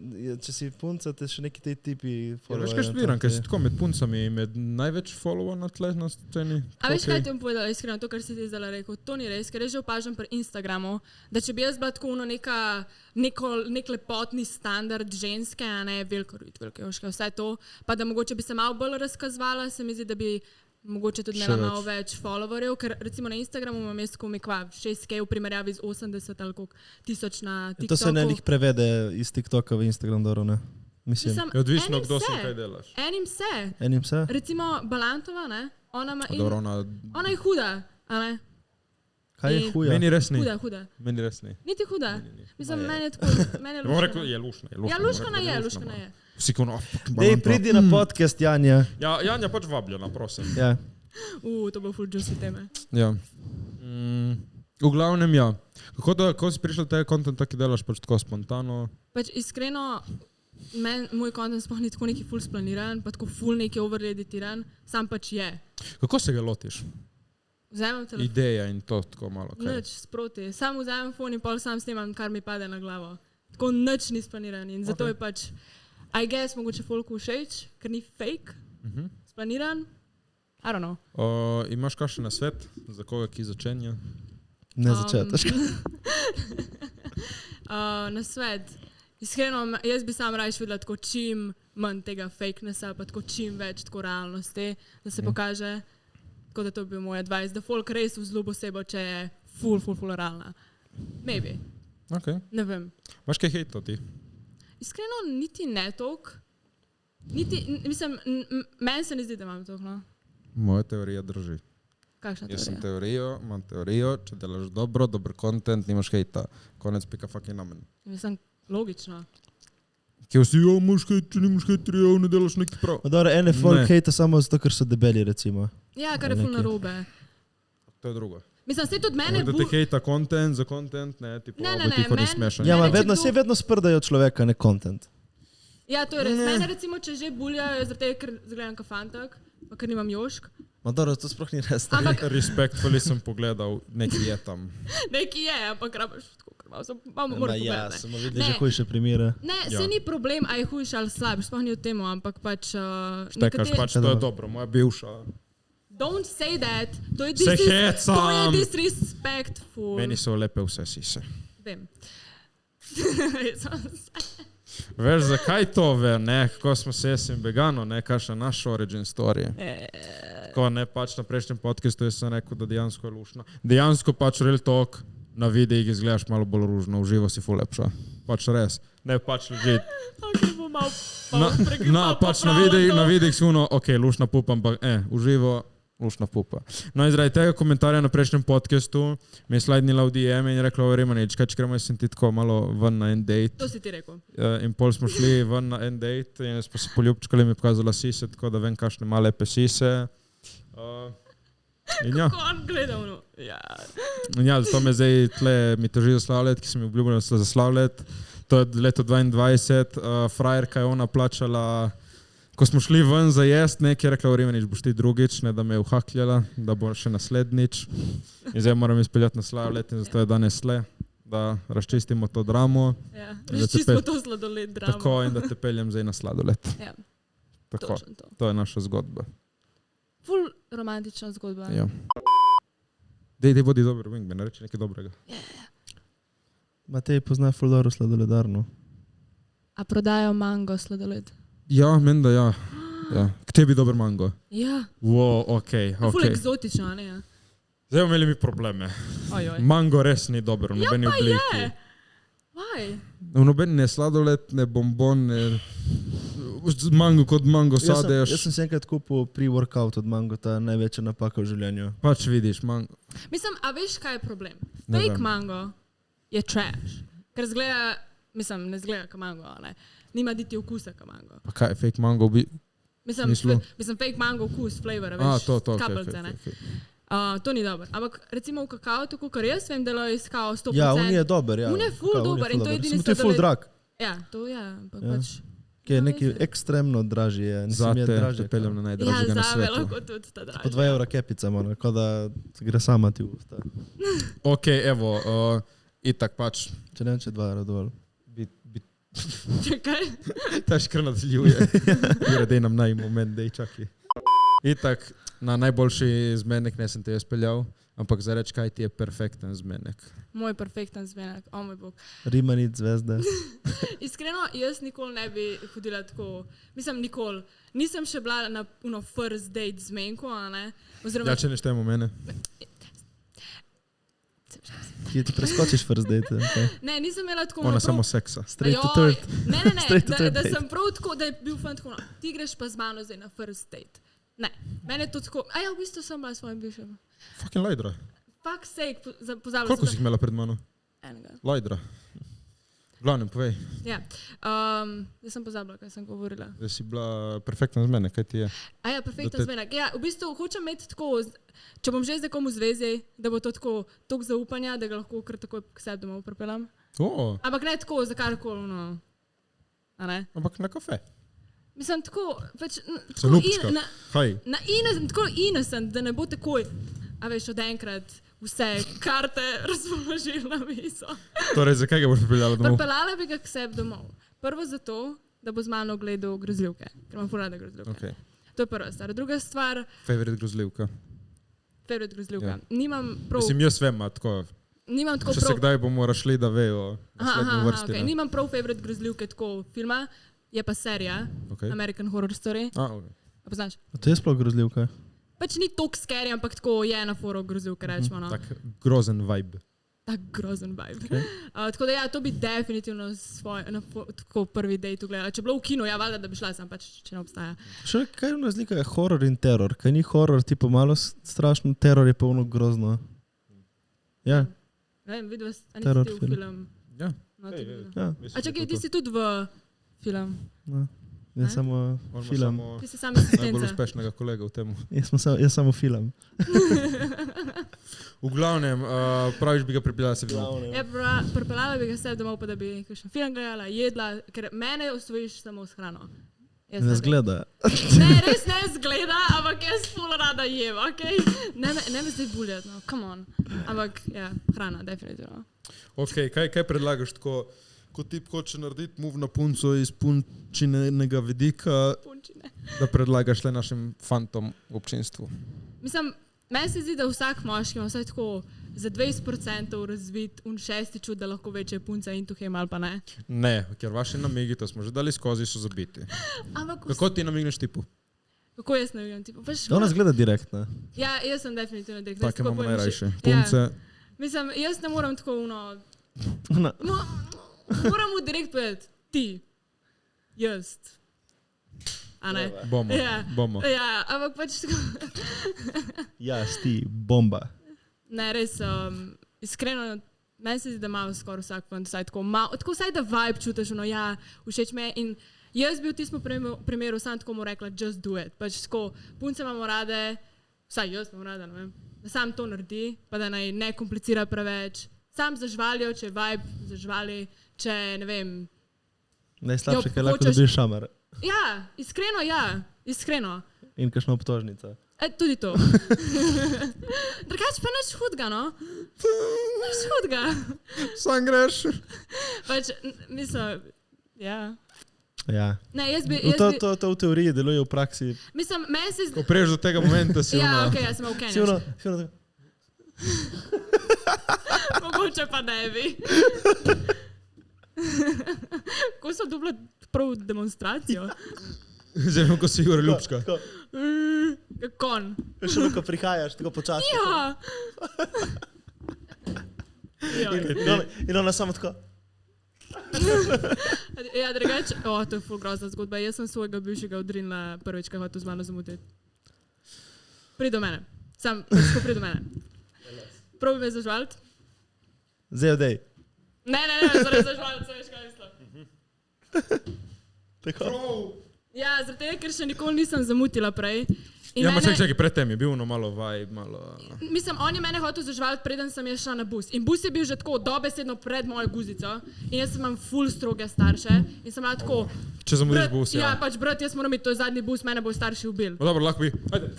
če si punca, te še neki te tipi followerja. Veš kaj špiram, kaj si tako med puncami, med največ follower na tle na sceni. A veš kaj ti bom povedala iskreno, to, kar si ti zdaj rekel, to ni res, ker že opažam pri Instagramu, da če bi jaz bila tako nek lepotni standard ženske, a ne velike oške, vse to, pa da mogoče bi se malo bolj razkazovala, se mi zdi, da bi mogoče tudi imela malo več followerjev, ker recimo na Instagramu imam jaz tako 6K v primerjavi z 80 ali koliko tisoč na TikToku. To se ne njih prevede iz TikToka v Instagram, dobro, ne? Mislim. Je odvisno, kdo si kaj delaš. Enim se. Recimo Balantova, ne? Ona je huda, a ne? Kaj je In- huja? Meni res ni. Huda. Meni res ni. Niti huda. Ni. Mislim, Ma je. meni je tako, meni je Ne bom luškana. rekel, je lušna. Ja, luškana je. Vsi ko, no, Dej, pridi na podcast, Janja. Ja, Janja pač vabljena, prosim. Ja. To bo full juicy teme. Ja. V glavnem, ja. Kako si prišel do tega kontenta, ki delaš pač tako spontano? Pač iskreno, moj kontent sploh ni tako neki full splaniran, pa tako full neki overly editiran, sam pač je. Kako se ga lotiš? Vzamem telefon, Ideja in to tako malo. Kaj? nič sproti, sam vzamem fon in pol sam snemam, kar mi pade na glavo. Tako nič ni splaniran in zato je pač, I guess, mogoče folku všeč, ker ni fake, splaniran, I don't know. Imaš kakšen nasvet za koga, ki začenja? Ne začetaš. Na svet. Iskreno, jaz bi sam raje videla tako čim manj tega fakenessa, pa tako čim več tako realnosti, da se pokaže. Tako da to bi bil moj advice, da folk res vzljubi osebo, če je full realna. Maybe. Okay. Ne vem. Imaš kaj hejta ti? Iskreno, niti ne toliko. Mislim, meni se ne zdi, da imam toliko, no. Moja teorija drži. Kakšna Jaz sem teorija? imam teorijo, če delaš dober content, nimaš hejta. Konec pika fucking namen. Mislim, logično. Kje si, jo, imaš hejt, če nimaš hejterja, ne delaš nekaj prav. Dobro, ene folk Ne. hejta samo zato, ker so debeli, recimo. Ja, kar je full narobe. To je drugo. Mislim, se tudi mene Da te hejta content za content, ne, tipo, Ne, bo ti meni- ni smešen. Ja, ma Mene, če vedno, kdo- se vedno sprdajo človeka, ne content. Ja, to je res. Mene recimo, če že buljajo, zaradi tega, ker zgledam kot fantak, pa ker nimam jošk. Ma dobro, to sploh ni res. Ampak Respectfully sem pogledal, nekaj je tam. neki je, ampak rabaš tako, ker malo Ma moram ja, pogledati. smo videli Ne. že hujše primere. Ne, Ja. se ni problem, a je hujši ali slabši, sploh ni v tem, ampak pač... Štekaš pač, to je dobro, moja bivša. Don't say that, to je, Se to je hecam! disrespectful. Meni so lepe vse sise. Vem. Veš, zakaj to ve, ne? Kako smo se jaz in vegano, ne? Kakšna naša origin story. Ko ne, pač na prejšnjem podcastu jaz sem rekel, da dejansko je lušno. Dejansko pač real talk, na videih izgledaš malo bolj ružno, v živo si ful lepša. Pač res. Ne, pač legit. Ok, bom malo Pač na videih si uno, ok, lušna pupa, ampak v živo lušna pupa. No in zaradi tega komentarja na prejšnjem podcastu mi je slajdnila v DM in je rekla, Rimanič, kaj če gremo, jaz sem ti tako malo ven na en date. To si ti rekel. In pol smo šli ven na en date in smo se poljubčkali, mi je pokazala sise, tako da vem, kakšne male lepe sise. In ja. Ko on gleda ono. Ja. In ja, zato me zdaj tle mi teži zaslavljati, ki sem mi obljubil zaslavljati. To je leto 22, frajerka je ona plačala, ko smo šli ven za jest, nekaj je rekla, Rimanič, boš ti drugič, ne da me je uhakljala, da bo še naslednjič. In zdaj moram izpeljati naslavljati in zato je danes tle, da razčistimo to dramo. Ja, Da te čisto pe- to sladoled drama. Tako in da te peljem zdaj na sladoled. Ja, Tako, točno to. to je naša zgodba. Ful romantična zgodba. Ja. Dej bodi dober, wingman, ne reči nekaj dobrega. Matej pozna Fuldoru sladoledarno. A prodajo mango sladoled? Ja, menda ja. Ja. K tebi dober mango. Ja, Wow, ok. ful eksotično, a ne? Ja. Zdaj bomo imeli mi probleme. Ojoj. Mango res ni dober v nobeni Pa obliki. je! Why? V nobeni ne sladoled, ne bombon, ne... Mango kot mango Jaz sadeš. sem si enkrat kupil pre-workout od Mango, ta največja napaka v življenju. Pač vidiš, mango. Mislim, a veš, kaj je problem? Ne Fake vem. mango je trash. Ker zgleda, mislim, ne zgleda kot mango, ne? Nima niti okusa kot mango. Pa kaj, fake mango bi... Mislim, Mislu? mislim fake mango okus, flavor, veš, to, kapljice, ne? To ni dobro. Ampak recimo v kakao, tako kot jaz vem, delajo iz kakao 100%. Ja, on je dober, ja. On je ful Kakao, on dober in to je edini Samo to je ful sladoled. drag, Ja, to je, ampak Ja. pač... ki je No, neki veš. ekstremno dražji. Je. Nisem je Zate dražje. te peljem na Ja, najdražjega na zame svetu. lahko tudi ta Po dražja. 2 evra kepica, mora, kot da gre sama ti v usta. Ok, evo, itak pač. Če ne, če 2 evra dovolj. Čakaj. Ta škr nadaljuje. Jure, dej nam naj moment, dej čakaj. Itak, na najboljši zmenek ne sem te jaz peljal, ampak za reč, kaj ti je perfekten zmenek. Moj perfekten zmenek, o moj bog. Rimanic, zvezde. Iskreno, jaz nikoli ne bi hodila tako, mislim nikoli. Nisem še bila na first date zmenko, a ne? Oziroma, Ja, če ne štejemo mene. Ki ti preskočiš first date. Okay. ne, nisem imela tako... Ona prav- samo seksa. Straight to Ajoj, third. Ne, Straight to da, third da date. sem prav tako, da je bil fan tako, no, ti greš pa z mano zdaj na first date. Ne, mene je to tako, a ja, v bistvu sem bila s svojim bivšem. Fucking lajdra. fuck sake, pozabila Koliko si sem. jih imela pred mano? Enega. Lajdra. Glavnem, povej, Ja. Jaz sem pozabila, kaj sem govorila. da si bila perfektna z mene, kaj ti je. A ja, perfektno Da te- zmenek. Ja, v bistvu hočem imeti tako, če bom že z nekom v zvezi, da bo to tako toliko zaupanja, da ga lahko kar takoj k sebi domov pripeljem. Ampak ne tako za karkoli, no. A ne? Ampak na kafe. Mislim, tako, pač, Se tako lupčka. Haj. tako innocent, da ne bo takoj, a veš, od enkrat vse karte razpoložil na mizo. Torej, zakaj ga boš pripeljala domov? Pripeljala bi ga k sebi domov. Prvo zato, da bo z mano gledal grozljivke, ker imam ful rada grozljivke. Okay. To je prva stvar. Druga stvar, Favorite grozljivka. favorite grozljivka. Ja. Nimam prav, Mislim, jaz vem, a tako. nimam tako Če se prav. kdaj bomo rašli, da vejo, naslednji vrsti. Okay. Nimam prav favorite grozljivke tako filma, je pa serija Okay. American Horror Story. Okay. A poznaš? A to je sploh grozljivka. Pač ni toliko scary, ampak tako je na foru grozljivke, rečemo. No. Tak grozen vibe. Tak grozen vibe. Okay. Tako da ja, to bi definitivno tako prvi dejt ugledala. Če bi bilo v kinu, ja, valjda, da bi šla, sem pač, če ne obstaja. Še kaj je razlika je horor in teror? Kaj ni horor, tipo malo strašno, teror je pa ono grozno. Ja, Ne vem, videl sem Terror ti v film. film. Ja. No, ti videl. ja. A čakaj, ti si tudi v film. No. Ne? Jaz samo On ima film. samo Ti si sam najbolj asistenca. uspešnega kolega v tem. Jaz samo film. V glavnem, praviš, bi ga pripeljala se domov. Ja, pripeljala bi ga se domov, pa da bi kakšen film gledala, jedla, ker mene osvojiš samo s hrano. Jaz Ne ne zgleda. Ne, res ne zgleda, ampak jaz ful rada jem, okej? Ne me zdaj buljati, no, come on. Ampak, ja, hrana, definitivno. Okay, kaj predlagaš tako, ko tip hoče narediti move na punco iz punčinega vidika, Punčine. da predlagaš le našim fantom v občinstvu? Mislim, meni se zdi, da vsak moški ima vsaj tako za 20% razvit un šesti čut, da lahko večje punca in tuhem ali pa ne. Ne, ker vaši namigi, to smo že dali skozi, so zabiti. Ampak Kako ti namigneš tipu? kako jaz ne vem, tipo, pač, Ona zgleda direktno. ja, jaz sem definitivno direkt. Take imamo najrajše. Ja, Punce, mislim, jaz ne moram tako uno, Ona, moram mu direkt povedati, ti, jaz. A ne? bomo, Ja, bomo. ja, ampak pač tako. ja, sti, bomba. Ne, res, iskreno, meni se zdi, da ima skoraj vsak fant vsaj tako malo, tako vsaj da vibe čutiš, no ja, všeč me je. In jaz bi v tistem primeru sam tako mu rekla, just do it. Pač tako, punce imamo rade, vsaj jaz imam rada, ne vem, da sam to naredi, pa da naj ne komplicira preveč. Sam zažvalijo, če je vibe, zažvali, če ne vem. Najslabše, Jo, kaj lahko hočeš- dobiš šamar. Ja, iskreno. In kakšna obtožnica. Tudi to. Drugač pa nič hudga, no? Nič hudga. Sam greš. Pač, mislim, ja. Ja. Ne, jaz bi... No, to v teoriji deluje, v praksi. Mislim, meni se zdi... Ko priješ do tega momenta, si Ja, ona... ok, jaz sem v Si ono, Keniji. Mogoče pa ne bi. Ko so dobila prav demonstracijo? Zelo, ko si Igor Ljubčka. Kon. Še ko prihajaš, tako počasi. Ja. In ona samo tako. Ja, drugače, to je ful grozna zgodba. Jaz sem svojega bivšega odrinila prvič, ko je hotel z mano zamuditi. Pridi do mene. Sam, pač ko pridi do mene. Probi me zažvaliti. Zdaj odej. Ne, zaradi zažvaliti, se veš, kaj mislim. Tako. Ja, zaradi tega, ker še nikoli nisem zamutila prej. In Ja, ma mene- čakaj, predtem je bil no malo vibe, malo... Mislim, on je mene hotel zažvaliti, preden sem jaz šla na bus. In bus je bil že tako dobesedno pred mojo guzico. In jaz imam ful stroge starše. In sem bila tako... Če zamudiš "Brat, bus, Ja, ja. pač brat, jaz moram iti, to je zadnji bus, mene bo starši ubili. No dobro, lahko bi... Ajde.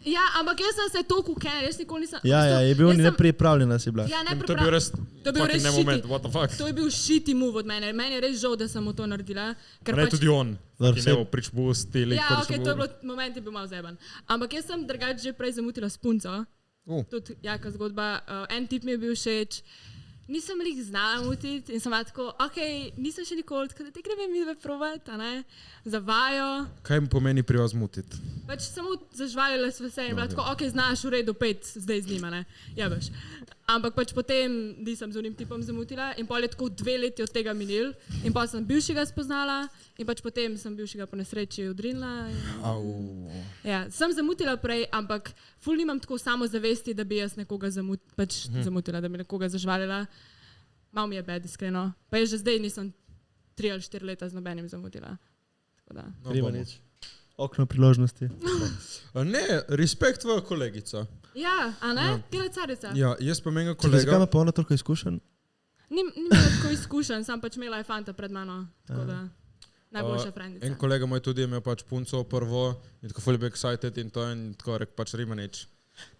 Ja, ampak jaz sem se toliko ukenila, jaz nikoli nisem... Ja, je bil Jaz sem- nepripravljena si bila. Ja, To je bil res... To je bil res fucking ne moment, shitty. what the fuck. To je bil shitty move od mene. Meni je res žal, da sem mu to naredila. Ker Ne, pač, tudi on. Dobro, Ki saj- ne bo prič bus, ti lik, ja, ok, to je bilo, moment je bil malo zeban. Ampak jaz sem drugače že prej zamutila s punco. Tudi jaka zgodba. En tip mi je bil všeč. nisem jih znala mutiti in sem bila tako, ok, nisem še nikoli, tako da te gremo mi dve provat, a ne, za vajo. Kaj mi pomeni pri vas mutiti? Pač samo zažvalila sem se in bila tako, ok, znaš v redu 5, zdaj z njima, ne, jebeš. Ampak pač potem nisem z unim tipom zamutila in pol je tako 2 leti od tega minil in pol sem bivšega spoznala in pač potem sem bivšega po nesreči odrinila. Ja, sem zamutila prej, ampak ful nimam tako samozavesti, da bi jaz nekoga zamutila, da bi nekoga zažvalila. Malo mi je bed, iskreno. Pa je že zdaj nisem 3 ali 4 leta z nobenim zamutila. Tako da. Rivanič. Okno priložnosti. Ne, respekt tvoja kolegica. Ja, a ne? Tila carica. Ja, jaz pa menjam Zakaj kolega. ima pa ona toliko izkušenj? Ni imela tako izkušenj, sam pač imela je fanta pred mano. Tako da. Najboljša frendica. En kolega moj tudi je imel pač punco prvo in tako fully excited in to in tako rekel pač Rimanič.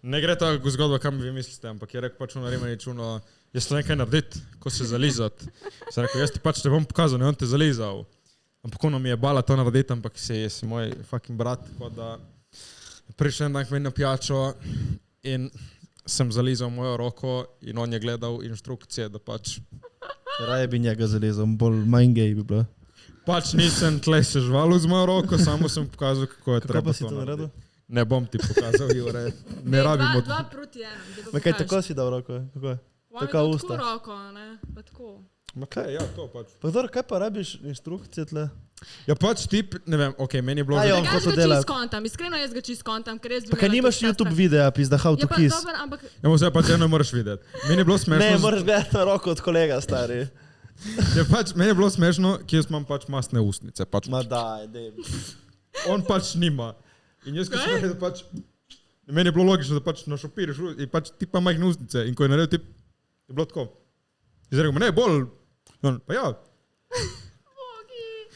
Ne gre ta zgodba, kam vi mislite, ampak je rekel pač ono Rimanič, jaz to nekaj narediti, ko se zalizati. Sem rekel, jaz ti pač te bom pokazal, ne on te zalizal. Ampak ono mi je bala to narediti, ampak si moj fucking brat, tako da prišel en dan k meni na pijačo in sem zalizal mojo roko in on je gledal inštrukcije, da pač Raje bi njega zalezal, bolj mind gay bi bilo. pač nisem tle se žvalil z mojo roko, samo sem pokazal, kako je Kako treba pa si to to naredil? Ne bom ti pokazal, Jure. Ne rabimo. 2 proti 1. Ma kaj, tako si dal roko? Kako je? Tako usta. Tako roko, ne? Pa tako. Ma kaj, ja, to pač. Pa dobro, kaj pa rabiš inštrukcije tle? Ja, pač tip, ne vem, okej, meni je bilo... Aj, že- on Jaz hotel ga delati. čist kontam, iskreno jaz ga čist kontam, ker jaz bi Pa kaj imela nimaš tudi YouTube sestra. videa, pizda how to Ja, pa kiss? dober, ampak Ja, vse pač eno moraš videti. Meni je bilo smešno... Ne, moraš gledati na roko od kolega, stari. Ja, pač, meni je bilo smešno, ki jaz imam pač masne ustnice. Pač, Ma daj, dej. on pač nima. In jaz, ko sem rekel, da pač... Meni je bilo logično, da pač našopiriš in pač ti pa majhne ustnice. In ko je naredil tip, je bilo tako. Jaz rekel, ne, bolj... On, pa ja.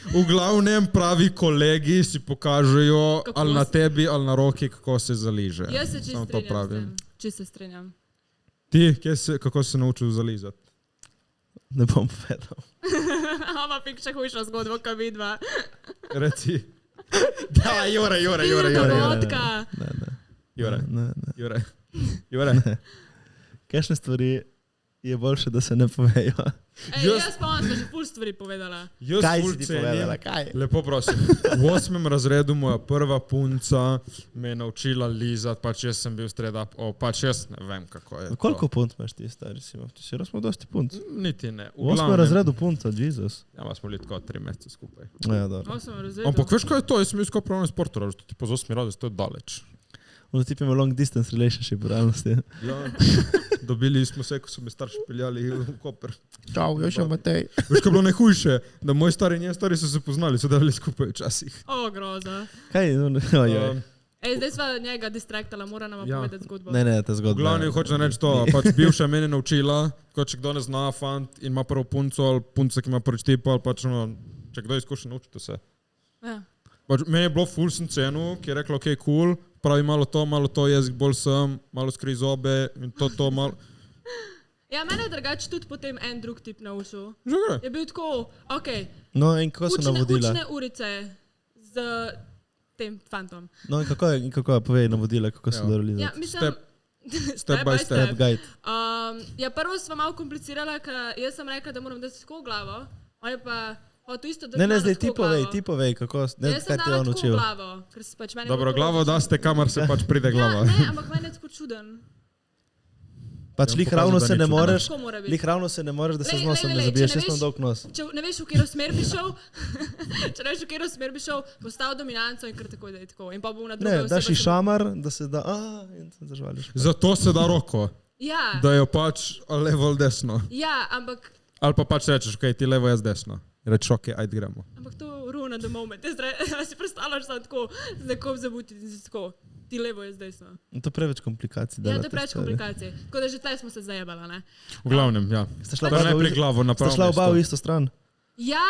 V glavnem pravi kolegi si pokažejo Kako ali na se- tebi ali na roki, kako se zaliže. jaz se čist Samo to strinjam s pravim. tem. Čist se strinjam. Ti, kako si se naučil zalizati? Ne bom povedal. Ama pik še hujša zgodba, kot vidva. Reci. Da, Jure. Vodka. Jure. Kakšne stvari je boljše, da se ne povejo? Jaz pa sem že ful stvari povedala. Jaz Kaj ful si ti cenim- povedala? Kaj? Lepo prosim. V 8. razredu moja prva punca me je naučila lizati, pač jaz sem bil straight up, pač jaz ne vem, kako je. Koliko punt imaš ti, stari si? Ti si raz imel dosti punt. To. Niti ne. V 8. razredu punca, Jezus. Ja, pa smo bili tako 3 mesece skupaj. Ja, dobro. Osem razredov. Ampak veš, kaj je to? Jaz sem bil skoro pravno sportu, to ti pa z 8. razred, to je daleč. Ono tip ima long distance relationship v realnosti. Ja, dobili smo se, ko so me starši peljali v Koper. Čau, još je Matej. Veš, kaj je bilo najhujše? Da moji stari in njeni stari so se poznali, so delali skupaj včasih. O, groza. Kaj? Ojoj. Zdaj sva njega distraktala, mora nam Ja. povedati zgodbo. Ne, ta V zgodba. glavnem hočem reči to, pač bivša mene naučila, ko če kdo ne zna fant in ima prvo punco ali punca, ki ima prvič tipa, ali pač ono, če kdo izkuša, naučite se. Ja. Pač meni je bilo ful sem cenu, ki je rekla, ok, cool, pravi malo to, jezik bolj sem, malo skri zobe in to malo. Ja, mene je drugače tudi potem en drug tip naučil. Že gre. Je bil tako, ok, No in kako so navodila? učne urice z tem fantom. No in kako je, povej navodila, kako so Ja. naredili. Ja, mislim, Step by step. Guide. Ja, prvo sva malo komplicirala, ker jaz sem rekla, da moram dati tako glavo, on je pa hotel isto, da Ne, zdaj ti povej, kako, ne, Jaz sem kaj ti je dala on tako učil. glavo, ker se pač meni... Dobro, glavo daste, kamar se pač pride glava. Ja, ne, ampak meni je tako čuden. Pač Ja, lih pokazal, ravno da se ni ne čudno. moreš, Tako mora biti. lih ravno se ne moreš, da se Lej, z nosom lej, ne lej, zabiješ, če ne jaz imam veš- dolg nos. Če ne veš, v katero smer bi šel, če ne veš, v katero smer bi šel, postav dominanco in kar tako, da je tako. In pa bo na drugo Ne, daš ji šamar, da se da, in se zažvališ. Zato se da roko, Ja, da jo pač levo ali desno. ja, ampak Ali pa pač rečeš, ok, ti levo, jaz desno. Rečeš, ok, ajde gremo. to ruina the moment. Jaz si predstavljaš, da tako z nekom zabutiti in si tako, ti levo je desno. To je preveč komplikacij. Ja, to je delate, preveč stari. komplikacij. Tako da že tle smo se zajebala, ne? V glavnem, ja. Ste šla Pa oba najprej v- glavo na Ste pravo šla oba v mesto. isto stran. Ja,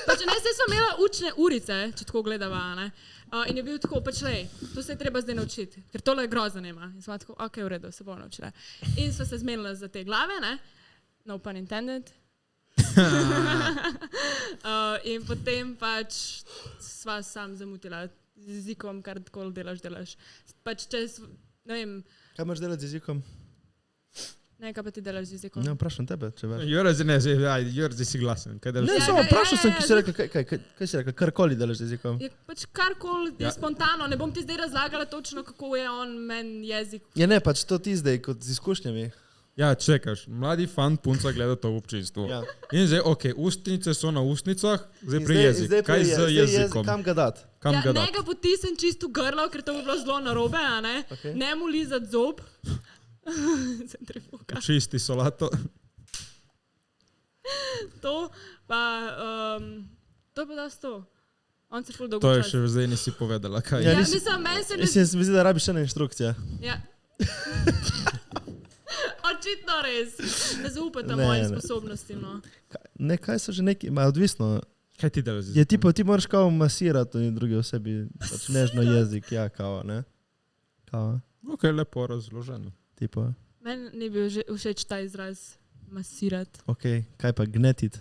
pač ne, zdaj smo imela učne urice, če tako gledava, ne? In je bil tako, pač lej, to se je treba zdaj naučiti, ker tole je grozno nema. In smo tako, ok, v redu, se bomo naučila. In smo se zmenili za te glave, ne? No pun intended. In potem pač sva sam zamutila z jezikom, kar tako delaš. Pač čez, ne vem, Kaj imaš delati z jezikom? Ne, kaj pa ti delaš z jezikom? Ne, vprašam tebe, če veš. Zdaj si glasen. Kaj delaš? Ne, Ja, samo ja, vprašal ja, sem, ja, ki si rekel, kaj si rekel, karkoli delaš z jezikom. Je pač karkoli je Ja. spontano, ne bom ti zdaj razlagala točno, kako je on meni jezik. Ja, ne, pač to ti zdaj, kot z izkušnjami. Ja, čekaš, mladi fan punca gleda to v občinstvu. Ja. In zdaj, ok, ustnice so na ustnicah, zdaj In pri jezik. Kaj z jezikom? Kam ga dati? Kam Ja, ga ne dati? ga potisnem čisto v grlo, ker to bi bilo zelo narobe, a ne? Okej. Ne mu lizati zob. Centrifuga. Čisti solato. To pa, to pa da sto. On se ful dolgo To je časa. še zdaj nisi povedala. Kaj Ja, Ja, je? nisi- mislim, meni se ne Mislim, se mi zdi, da rabiš še ena inštrukcija. Ja. Očitno res. Ne zaupate Ne, mojim ne. sposobnostim. No. Ne, kaj so že neki, ima odvisno. Kaj ti delaš z Je jezikom? tipo, ti moraš kao masirati in drugi osebi, pač nežno jezik, ja, kao, ne? Kao, Ok, lepo razloženo. tipo, Meni ni bil všeč ta izraz masirati. ok, kaj pa gnetit?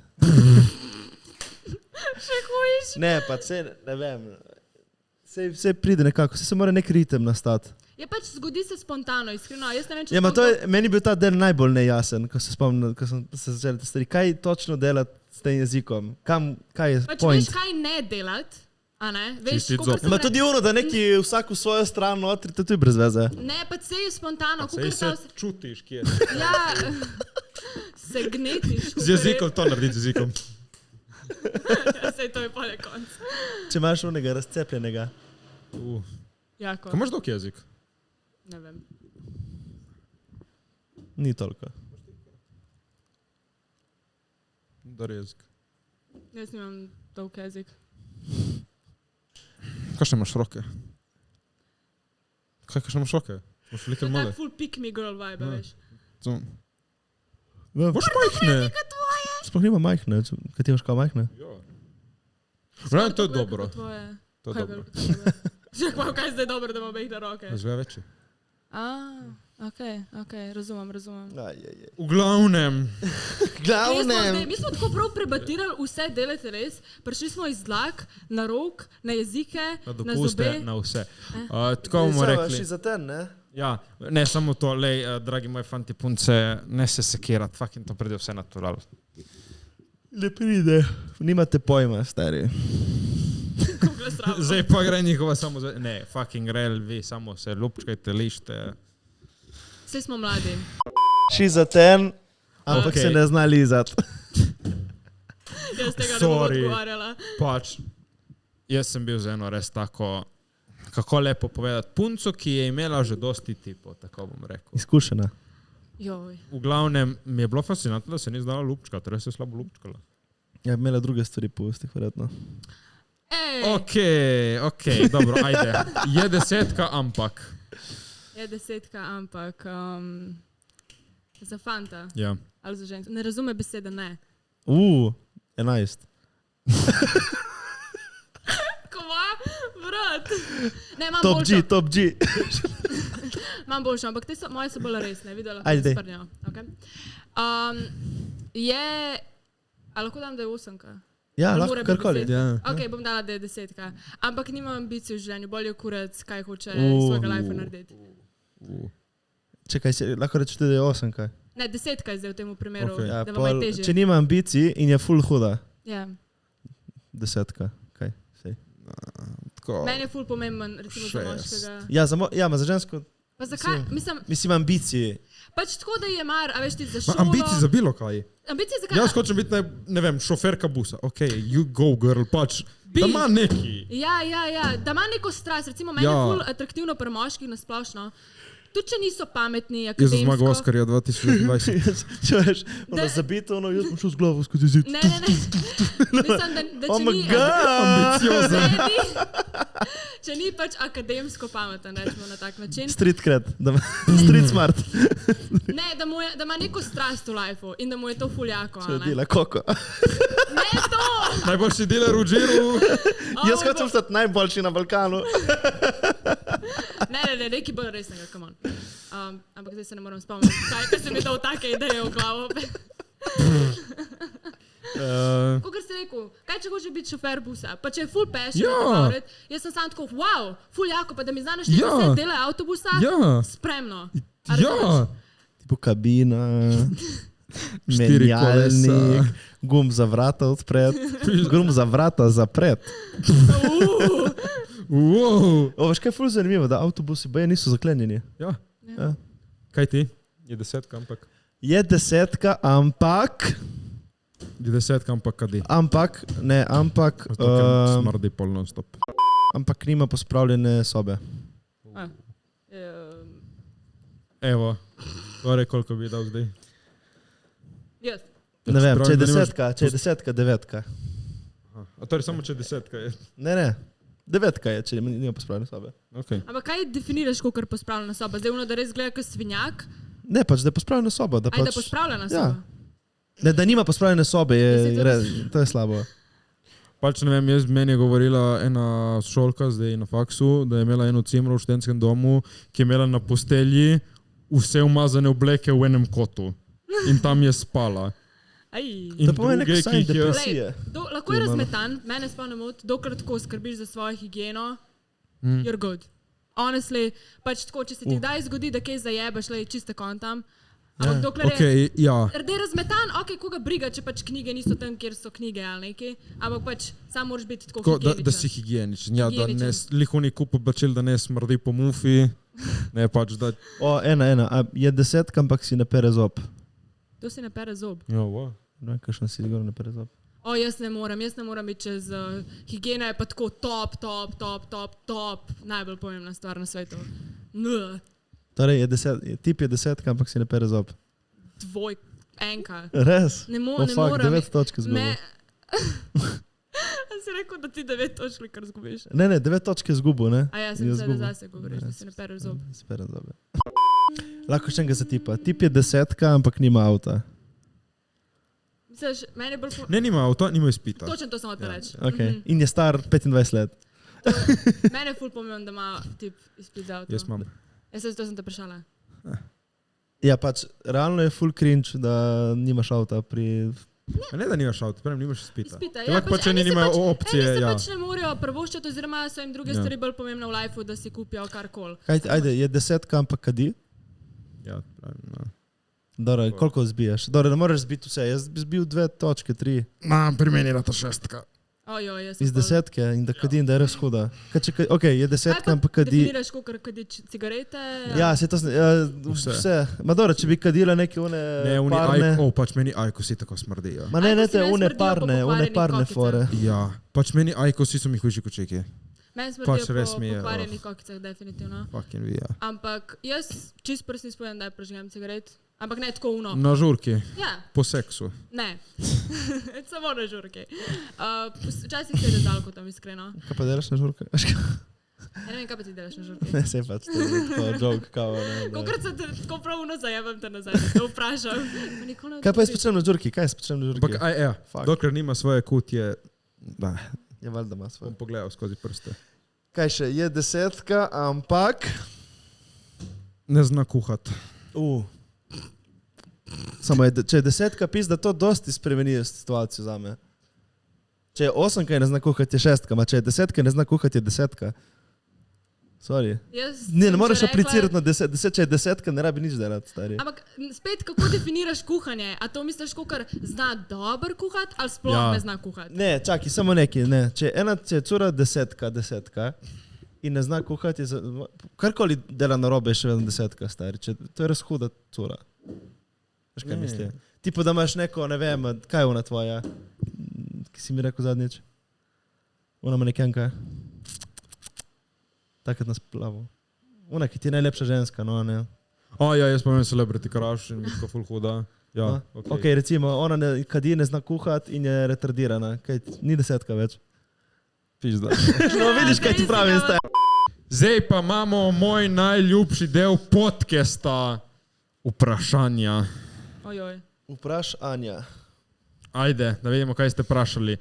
Še hojiš? Ne, pa se, ne vem, se pride nekako, se mora nek ritem nastati. Je pač zgodi se spontano, iskreno. Jaz ne vem, če Ja, ma sploh to je, meni je bil ta del najbolj nejasen, ko se spomnim, ko sem se začel te stvari. Kaj točno delati s tem jezikom? Kaj je pač point? veš, kaj ne delati. A ne? Veš, Čistit kakor zob. sem Ma tudi ono, da neki vsak v svojo stran notri, to je brez veze. Ne, pa se je spontano. Sej kakor se ta čutiš, kje je. Ja, se gnetiš. Z jezikom to narediti z jezikom. Ja, sej to je pa je konc. Če imaš onega razcepljenega. Jako, Kaj imaš dolg jezik? ne vem. Ni toliko. Dar jezik. Jaz nimam dolg jezik. Kakšne imaš roke? Kakšne imaš roke? Imaš To velike je male? tak full pick me girl vibe, Ja. veš. Ja, Boš majhne. sploh nima majhne, kaj ti imaš kao majhne? Vrame, to je Veliko dobro. kot tvoje. To je Kaj dobro. veliko kot tvoje? Že kva, kaj je zdaj dobro, da imam behne roke? Zve večji. Ok, razumem. V glavnem. Mi smo tako prav prebatirali vse dele teles, prišli smo iz dlak, na rok, na jezike, Na na dopuste, zobe. na vse. Tako bomo rekli. za ten, ne? Ja, ne samo to, lej, dragi moji fanti punce, ne se sekirati, fucking to pride vse natural. Ne pride. Nimate pojma, stari. Koga sramo. Zdaj pa gre njihova samo za... Ne, fucking rel, vi samo se lupčkajte, lište. Vsi smo mladi. Ši za ten, ampak Okej. se ne zna lizati. Jaz tega ne bom Sorry. odgovarjala. Pač, jaz sem bil za eno res tako, kako lepo povedati, punco, ki je imela že dosti tipov, tako bom rekel. Izkušena. Joj. V glavnem mi je bilo fascinantno, da se ni znala lupčkati, res je slabo lupčkala. Ja, imela druge stvari po ustih, verjetno. Ej, Ok, dobro, ajde. Je 10, ampak. je 10, ampak za fanta Ja. ali za žensko. Ne razume besede ne. 11. Kva? Vrat. Ne, imam Top boljšo. G, top G. Imam boljšo, ampak te so, moje so bolj resne. Videla Ajde, daj. sprnjo. Okay. A lahko dam, da je 8? Ja, Ali lahko mora biti karkoli. 10? Ja. Ok, bom dala, da je 10. Ampak nimam ambicij v življenju, bolje kurac, kaj hoče svojega life narediti. Čekaj, lahko rečeš tudi, da je 8, kaj? Ne, 10 je zdaj v tem primeru, Ok. Ja, da vam je pol, težje. če nima ambicij in je full huda. Ja. 10, kaj? Sej. Tako. Meni je ful pomemben, recimo za 6. moškega. Ja, ja, ma za žensko, Pa zakaj? mislim ambicij. Pač tako, da je mar, a veš ti za šolo. Ambicij za bilo kaj. Ambicije zakaj? Jaz hočem biti, ne vem, šoferka busa. Ok, you go girl, pač. Da ima neki. Ja, da ima neko strast, recimo meni Ja. je ful atraktivno pri moških nasplošno. Tudi če niso pametni, Jaz sem zmagal akademsko. Oscarja 2020. Če veš, ono zabito, ono, jaz bom šel z glavo skozi zid. Ne. Mislim, da Oh če my ni... god! Če ni pač akademsko pameten, rečemo na tak način. Street cred, street smart. Ne, da ima neko strast v lifeu in da mu je to fuljako. Če dela koko. Ne to! Najboljši dealer v Džiru. Jaz hočem stati najboljši na Balkanu. Ne, nekaj bolj resnega, come on. Ampak zdaj se ne moram spomniti, kaj se mi dal take ideje v glavo. Kot si rekel, kaj če hoče biti šofer busa, pa če je full passion, Ja. jaz sem sam tako, wow, full jako, pa da mi znaš nekaj Ja. vse dela avtobusa, Ja. spremno. Ja. tipo kabina, 4 kolesa. menjalnik, gum za vrata odpret, gum za vrata zapret. Wow. O, veš kaj je ful zanimivo, da avtobusi baje niso zaklenjeni. Ja. Ja. Kaj ti? Je 10, ampak... Je 10, ampak, Je 10, ampak kadi. ampak Smrdi pol non-stop. ampak nima pospravljene sobe. Evo. Torej, koliko bi dal zdaj? Jaz. Ne vem, če je Pravi, da nimaš 10, če je 10, 9. A torej samo če 10 je. Ne, 9 je, če nima pospravljene sobe. Okay. Ampak kaj definiraš kot pospravljena soba? Zdaj da res gleda kot svinjak? Ne, pač da je pospravljena soba. Da, Aj, pač, da pospravljena ja. soba? Ne, da nima pospravljene sobe, Mislim, to je slabo. Pač ne vem, meni je govorila ena šolka zdaj na faksu, da je imela eno cimro v študentskem domu, ki je imela na postelji vse umazane obleke v enem kotu. In tam je spala. Aj. In To pomeni druge, nek ki sign jih je... depresije. Lahko je razmetan, mene spomnim, dokler tako skrbiš za svojo higieno, you're good. Honestly, pač tako, če se ti kdaj zgodi, da kaj zajebeš, le čiste kontam. Ampak dokler je Okay, ja. razmetan, koga briga, če pač knjige niso tam, kjer so knjige ali nekaj. Ampak pač sam moraš biti tako higieničen. Da si higieničen. Ja, da ne Higieničen. lihoni kup oblačil, da ne smrdi po mufi. Ne, pač da... O, ena. A je 10, ampak si ne pere zob. To si ne pere zob. Ja, wow. Ne, kakšno si zgor ne pere zob. O, jaz ne morem biti čez... higiena je pa tako top. Najbolj pomembna stvar na svetu. Torej, tip je 10, ampak si ne pere zob. Enka. Res? Ne Oh, fuck, morem. 9 točk zgubil. Si rekel, da ti 9 točk kar zgubiš. Ne, 9 točk je zgubil, ne? A ja, sem se da zase govoriš, da si ne pereš zob. Si pere zobe. Lahko še enega za tipa. Tip je 10, ampak nima avta. Misliš, meni je bolj... Ne, nima avto, nima izpita. Točno to sem hotel reči. Okay. In je star 25 let. Mene je ful pomembno, da ima tip izpit za avto. Jaz imam. Jaz se zato sem te vprašala. Ja, pač realno je full cringe, da nimaš avta pri... Ne, da nimaš avto, prem nimaš izpita. Izpita, Ja, lahko pač eni nimajo opcije, eni se ja. pač ne morejo prvoščati, oziroma so jim druge Ja. stvari bolj pomembne v lifeu, da si kupijo karkoli. Ajde, je 10, ampak kadi? Ja, pravim, no. Dobro, koliko zbiješ? Dobro, ne moreš zbiti vse. Jaz bi zbil 2 točke, 3. Pri meni je ta 6. Ojo, jaz sem Iz 10 in da kadi in da je res huda. Ok, je 10, ampak kadi... Definiraš, koliko kadi cigarete? Ja, se to vse. Ma dobro, če bi kadila neke une Ne, parne... pač meni ajkosi tako smrdijo. Ma ne, Ajkosi te meni une smrdijo po parne pokvarjenih parne kokicah. fore. Ja, pač meni ajkosi so mi hujši kot čeki. Meni Pač smrdijo res po mi je, pokvarjenih kokicah, definitivno. Fucking vi, ja. Ampak jaz čist prst nispojem, da prežigam cigaret. Ampak ne tako uno. Na žurki, Ja, po seksu. ne. Samo na žurki. Včasih se rezal kot tam iskreno. Kaj pa delaš na žurke? Ja, ne vem, kaj pa ti delaš na žurki. Ne, se pač, to je joke, kao, ne. Kolikrat se te tako prav uno zajebam te nazaj, da te vprašam. Pa nikoli ne Kaj pa jaz odgovoriš. počnem na žurki? Kaj jaz počnem na Ampak, žurki? ja, Fuck. dokler nima svoje kutije, da, Je valjda ima svoje. bom pogledal skozi prste. Kaj še, je 10, ampak... Ne zna kuhat. Samo je, če je 10, pizda, to dosti spremeni situacijo za me. Če je 8, ne zna kuhati, je 6, ma če je 10, ne zna kuhati, je 10. Sorry. Jaz Ne sem moreš že rekla- aplicirati na 10, če je 10, ne rabi nič delati, stari. Ampak spet, kako definiraš kuhanje? A to misliš, kar zna dobro kuhati, ali sploh Ja. ne zna kuhati? Ne, čakaj, samo nekaj, ne. Če je cura 10 in ne zna kuhati, karkoli dela na robe, je še vedno 10, stari. To je res huda cura. Veš kaj Ne. mislim? Tipo, da imaš neko, ne vem, kaj je ona tvoja, ki si mi rekel zadnjič? Ona manekenka. Takrat nas plavo. Ona, ki ti je najlepša ženska, no, ne. Ja, jaz pa imam celebrity crush in mi tako ful huda. Ja, Ok, recimo, ona kadi ne zna kuhati in je retardirana. Kaj, ni 10 več. Pizda. No, vidiš, kaj ti pravim, stari. Zdaj pa imamo moj najljubši del podcasta. Vprašanja. Ojoj. Vpraš Anja. Ajde, da vidimo, kaj ste vprašali.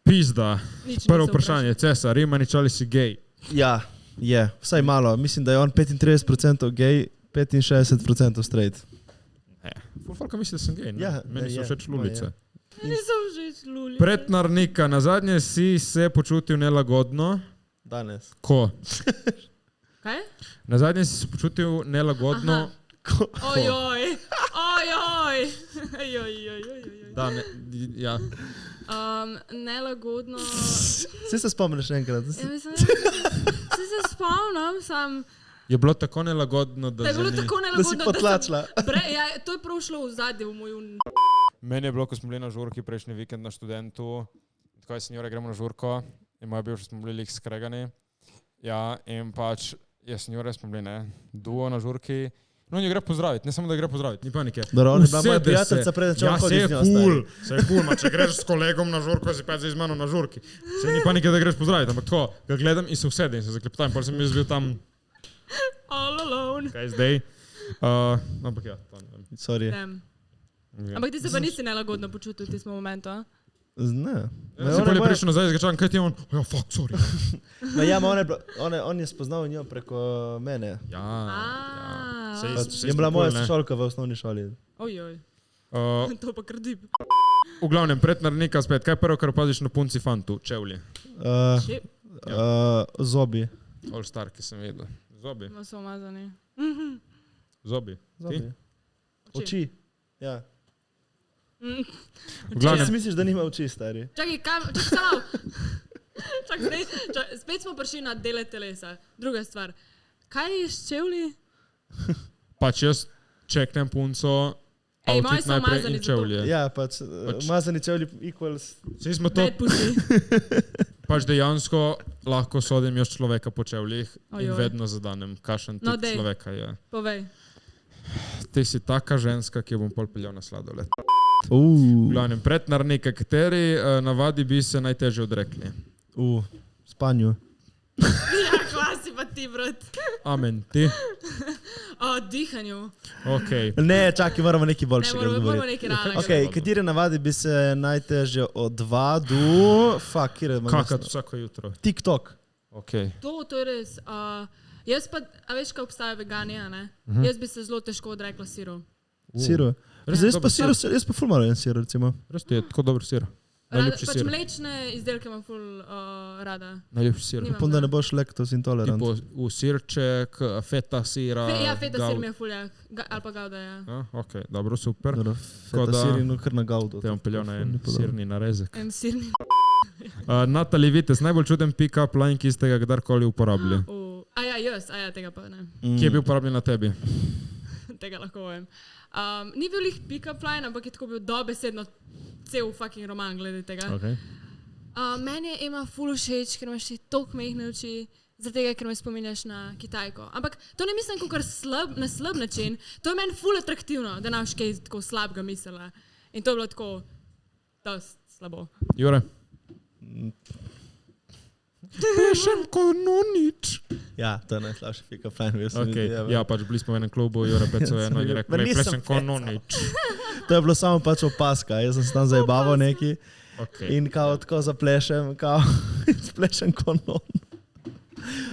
Pizda. Nič Prvo niso vprašanje, Cesar, Rimanič ali si gej? Ja, je, vsaj malo. Mislim, da je on 35% gej, 65% straight. Ful falka misli, da sem gej. Ne? Ja, Meni ne, so je. všeč lulice. Niso všeč luli. Pretnarnika, na zadnje si se počutil nelagodno. Danes. Ko? Kaj? Na zadnje si se počutil nelagodno, Ojoj. Da, ne, ja. Nelagodno. Vsi se spomniš enkrat. Ja, mislim, se spomnim, sam. Je bilo tako nelagodno, da Da je bilo zdaj ni- tako Da si nelagodno, potlačila. Ja, to je prav šlo v zadnje v moj Meni je bilo, ko smo bili na žurki prejšnji vikend na študentu, tako je senjore, gremo na žurko in moja bivša smo bili skregani. Ja, in pač je senjore, smo bili, ne, duo na žurki. No, on jo gre pozdraviti, ne samo da gre pozdraviti, ni panike. Dobro, on je bila moja Usede prijateljica, se. preden če Ja, on se hodi je z njo, cool, se je cool, ma če greš s kolegom na žurko, si pa zdaj z mano na žurki. Se ni panike, da greš pozdraviti, ampak tako, ga gledam in se usede in se zaklepetam, pa sem jaz bil tam, all alone. kaj zdaj. Ampak ja, to ne vem. Sorry. Ja. Ampak ti se pa nisi nelagodno počutil v tistem momentu, a? Ne. Ja, se pa je prišel nazaj, zgačam, kaj ti je on? Ja, fuck, sorry. On je spoznal njo preko mene. Ja, Pač je bila moja sošolka v osnovni šoli. Ojoj, Uh, to pa krdi. v glavnem, prednarnika spet, kaj je prvo, kar opaziš na punci fantu? Čevlji. Zobi. All star, ki sem videl. Zobi. Ma so umazani. Zobi. Zobi. Oči. Ja. V glavnem, Če misliš, da nima oči, stari? Čakaj, čakaj samo. Spet smo prišli na dele telesa. Druga stvar. Kaj je s čevlji? pač jaz čeknem punco, Ej, moji outfit so najprej umazani in zato. čevlje. Ja, pač mazani čevlji equals. Vsi smo to, Bad pussy. pač dejansko lahko sodim jaz človeka po čevljih in Ojoj. vedno zadanem, kakšen No, tip dej. človeka je. Povej. Ti si taka ženska, ki jo bom pol peljal na sladoled. V glavnem, prednarnika, kateri navadi bi se najtežje odrekli? Spanju. Ja, klasi pa ti, brat. Amen, ti? O dihanju. Ok. Ne, čakaj, moramo nekaj Ne, boljšega moramo govoriti. nekaj realnega. Ok, katere navadi bi se najtežje odvadil? Fuck, kjer imam Kakat jasno? vsako jutro. TikTok. Ok. To je res. Jaz pa, a veš, kaj obstaja vegani, a ne? Jaz bi se zelo težko odrekla siru. Siru. Res je dober sir. Jaz pa ful malo en sir, recimo. Res ti je tako dober sir. Najljubši Pač sir. mlečne izdelke imam ful rada. Najljubši sir. Nimam. Upam, da ne boš laktoz intolerant. Tipo v sirček, feta sira. Ja, feta sir mi je ful jak. Ali pa gauda, ja. Ok, dobro, super. Dobro, Tako feta da- sir in kar na gaudo. Te bom peljal na en sirni narezek. En sirni. Natali Vites, najbolj čuden pick-up line, ki ste ga kdarkoli uporabili. Jaz, tega pa ne. Ki je bil uporabljen na tebi? Tega lahko povem. Ni bil jih pick-up line, ampak je tako bil dobesedno cel fucking roman glede tega. Okay. Meni je ima ful všeč, ker imaš ti toliko mehne oči, zato ker me spominjaš na Kitajko. Ampak to ne mislim kot na slab način, to je meni ful atraktivno, da naš kaj tako slabega mislila. In to je bilo tako, dost slabo. Jure? Plešem ko nič. Ja, to je najslabši pick-up line. Okay. Ja, pač bili smo v enem klubu, Jure Pecov je eno in je rekel, Ma nisem plešem ko nič. To je bilo samo pač opaska, jaz sem se tam zajebaval neki Okay. in kao tako zaplešem, kao splešem konon.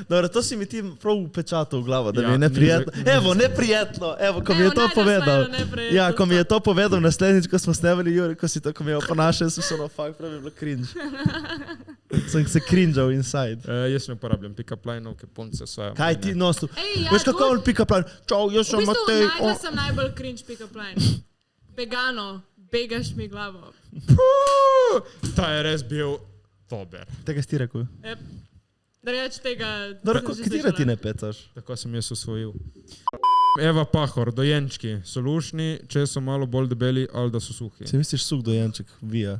Dobro, to si mi ti prav upečatil v glavo, da mi Ja, je neprijetno. ni- Evo, neprijetno, evo, ko mi je to najdeš povedal. eno neprijetno Ja, ko mi je stvar. to povedal naslednjič, ko smo snemali Juri, ko si to, ko mi je oponašal, sem se ono, fuck, prav je bilo cringe. Sem se cringeal inside. Jaz ne uporabljam pick-up line-ov, ki punce svoje. Kaj ti nostu? Ej, ja, Veš kako to- on pick-up line? Čau, jaz V sem bistvu Matej. najdla sem najbolj cringe pick-up line. Vegano, begaš mi glavo. Ta je res bil dober. Tega si ti rekel. Yep. Da reč tega... Dobro, sem že katera slišala. ti ne pecaš? Tako sem jaz usvojil. Eva Pahor, dojenčki so lušni, če so malo bolj debeli ali da so suhi. Si misliš suk dojenček, vija.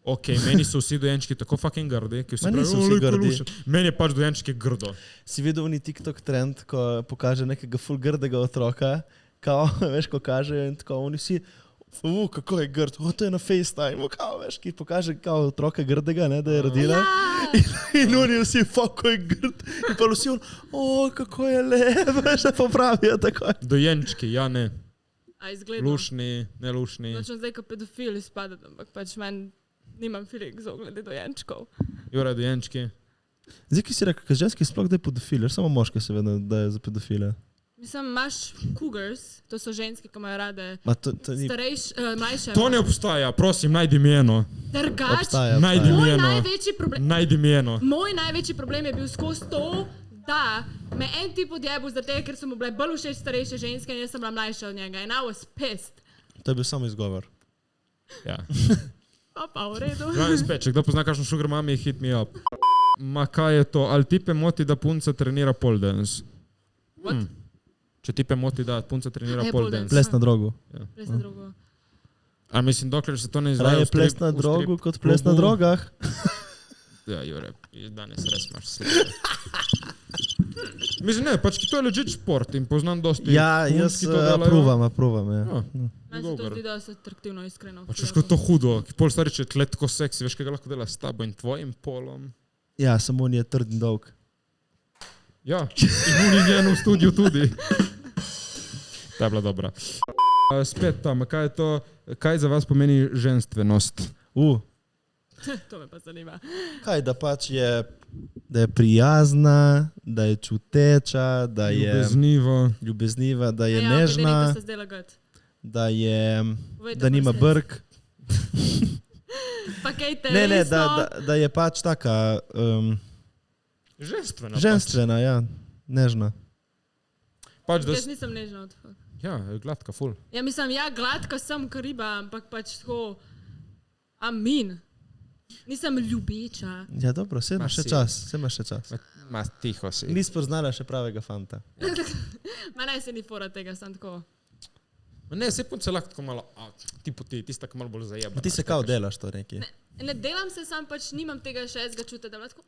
Ok, meni so vsi dojenčki tako fucking grdi, ki vsi Ma niso pravijo, vsi "Oj, ko grdi." lušen." Meni je pač dojenčki grdo. Si videl ni TikTok trend, ko pokaže nekega full grdega otroka, kao, veš, ko kažejo in tako, oni vsi, kako je grd, to je na FaceTime, kao, veš, ki pokaže kao otroka grdega, ne, da je rodila. Ja, In oni vsi, kako je grd. In pa vsi on, kako je lep, veš, da popravijo tako. Dojenčki, ja ne. a izgleda. Lušni, ne lušni. Začnem zdaj kot pedofil izpadati, ampak pač meni nimam feeling za oglede dojenčkov. Jure, dojenčki. Zdaj, ki si rekel, kaj ženski sploh da je pedofil, samo moške se vedno daje za pedofile. Mislim, imaš cougars, to so ženske, ki imajo rade Ma to ni, mlajše. To ne obstaja, prosim, najdi mi eno. Drugač, obstaja. Najdi mi moj eno. največji problem... Najdi mi eno. Moj največji problem je bil skozi to, da me en tip odjebil zato, ker so mu bile bolj všeč starejše ženske in jaz sem bila mlajša od njega. And I was pissed. To je bil samo izgovor. Ja. Pa v redu. Glavno spet, če kdo pozna kakšno sugar mami, hit me up. Ma kaj je to? Ali tipe moti, da punca trenira pole dance? What? Če tipe moti, da punca trenira Je pole pole dance. Ples na drogu. Ples na drugo. A mislim, dokler se to ne izvaja Raje v ples na v drogu strip kot ples na klubu. drogah. Ja, Jure, danes res imaš srečo. Mislim, ne, pač to je legit šport in poznam dosti Ja, punc, jaz ki to delajo. aprovam, ja. Ja. Meni se to zdi dosti atraktivno, iskreno. Pač veš, ko je to hudo, ki pol stari, če je tle tako seksi, veš, kaj ga lahko dela s tabo in tvojim polom. Ja, samo on je trd in dolg. Ja, in on je njen v studiu tudi. Ta je bila dobra. Spet tam, kaj je to, kaj za vas pomeni ženstvenost? To me pa zanima. Kaj, da pač je, da je prijazna, da je čuteča, da je ljubezniva, da je nežna, Se zdela good. da je, Povejte, da nima prosim. brk. Pa kaj te Ne, resno? da je pač taka Ženstvena. ženstvena, ja, nežna. Pač, da, Jaz nisem nežna od fuck. ja, gladka, ful. Ja, mislim, ja, gladka sem kariba, ampak pač tako, amin. Nisem ljubeča. Ja, dobro, vse imaš še si. čas, vse imaš še čas. Ma tiho si. Nisi poznala še pravega fanta. Ma naj se ni fora tega, sem tako. Ma ne, se punce lahko tako malo, tipo ti, tista, ki malo bolj zajeba. Ti se kao delaš to neki. Ne delam se, sam pač nimam tega šestega čuta, da je tako.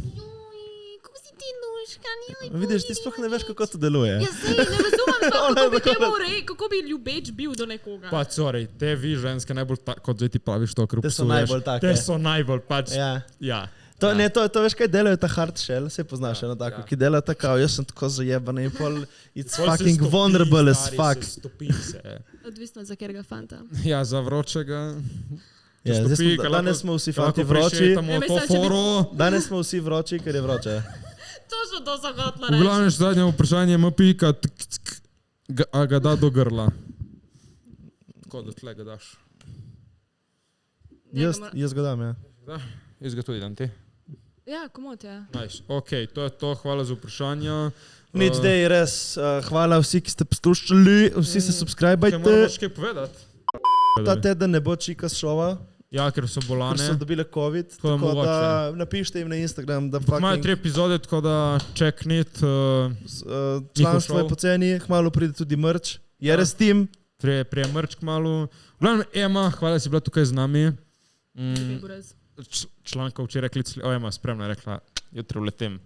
Joj, kako si ti duška, njoj. Vidiš, ti sploh ne veš, kako to deluje. Ja, sej, ne razumem, sploh, kako bi tako temu kako bi ljubeč bil do nekoga. Pa, sorry, te vi ženske najbolj, kot zdaj ti praviš to, ker Te so psuješ. najbolj take. Te so najbolj, pač, Ja. ja. To, ne, to veš, kaj delajo ta hard shell, se poznaš, eno tako, ki dela tako, jaz sem tako zajeban in pol, it's Pol se fucking stopi, vulnerable as stari, fuck. se stopi se. Odvisno za katerega fanta. Ja, za vročega. Ja, stopi, zdaj ko smo, lahko- danes smo vsi ko lahko fanti vroči, prišetamo Ja, to mislim, če bi- foro. danes smo vsi vroči, ker je vroče. Točno to sem hotla V reči. glavnem še zadnje vprašanje, pika, a ga da do grla. Tako do tle ga daš. Jaz ga dam, ja. Da, jaz ga tudi dam ti. Ja, komot, ja. Nice. Ok, to je to, hvala za vprašanja. Nič dej, res, hvala vsi, ki ste poslušali, vsi se Če subscribajte. moraš kaj povedati. Ta teden ne bo čika s šova, Ja, ker so ker bolane. so dobile COVID, Tako da tako da mogoče. napišite jim na Instagram, da Imajo 3 fucking epizode, tako da check it. članstvo je šov. poceni, hmalo pride tudi merch, je res tim. Prije mrč kmalu. V glavnem, Ema, hvala, da si bila tukaj z nami. Članka včeraj klicali, Ema, spremna je rekla, jutri vletem.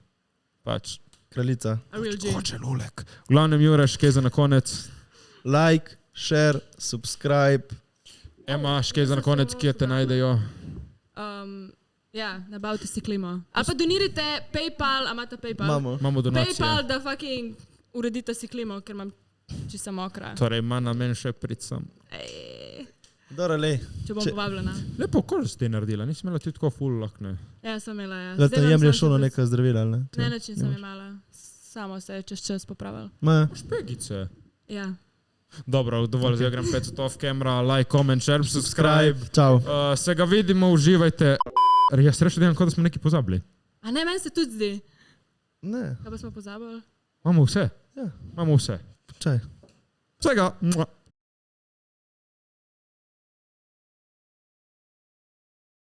Pač. Kraljica. A real G. Hoče lulek. V glavnem, Jureš, kaj za na konec? Like, share, subscribe. Ema, škej za na konec, kje te najdejo? Ja, nabavite si klimo. Ali pa donirajte PayPal, a imate PayPal? Imamo donacije. PayPal, da fucking uredite si klimo, ker imam čisto mokra. Torej, ima namen še pricam. Dobro, lej. Če bom povabljena. Lepo, ko si ti naredila, nisi imela ti tako full lakne. Ja, sem imela, ja. Zdaj Zdaj imam jemlješ samo šuno še neka zdravila, ali ne? Ne, način sem imela. Samo se je čez čas popravil. Ma, Špegice. Ja. Dobro, dovolj, zdaj grem 500 off camera, like, comment, share, subscribe. Čau. Se ga vidimo, uživajte. Jaz rečem, da smo nekaj pozabili. A ne, meni se tudi zdi. Ne, Kaj pa smo pozabili? Imamo vse. Ja. Imamo vse. čaj. Vsega.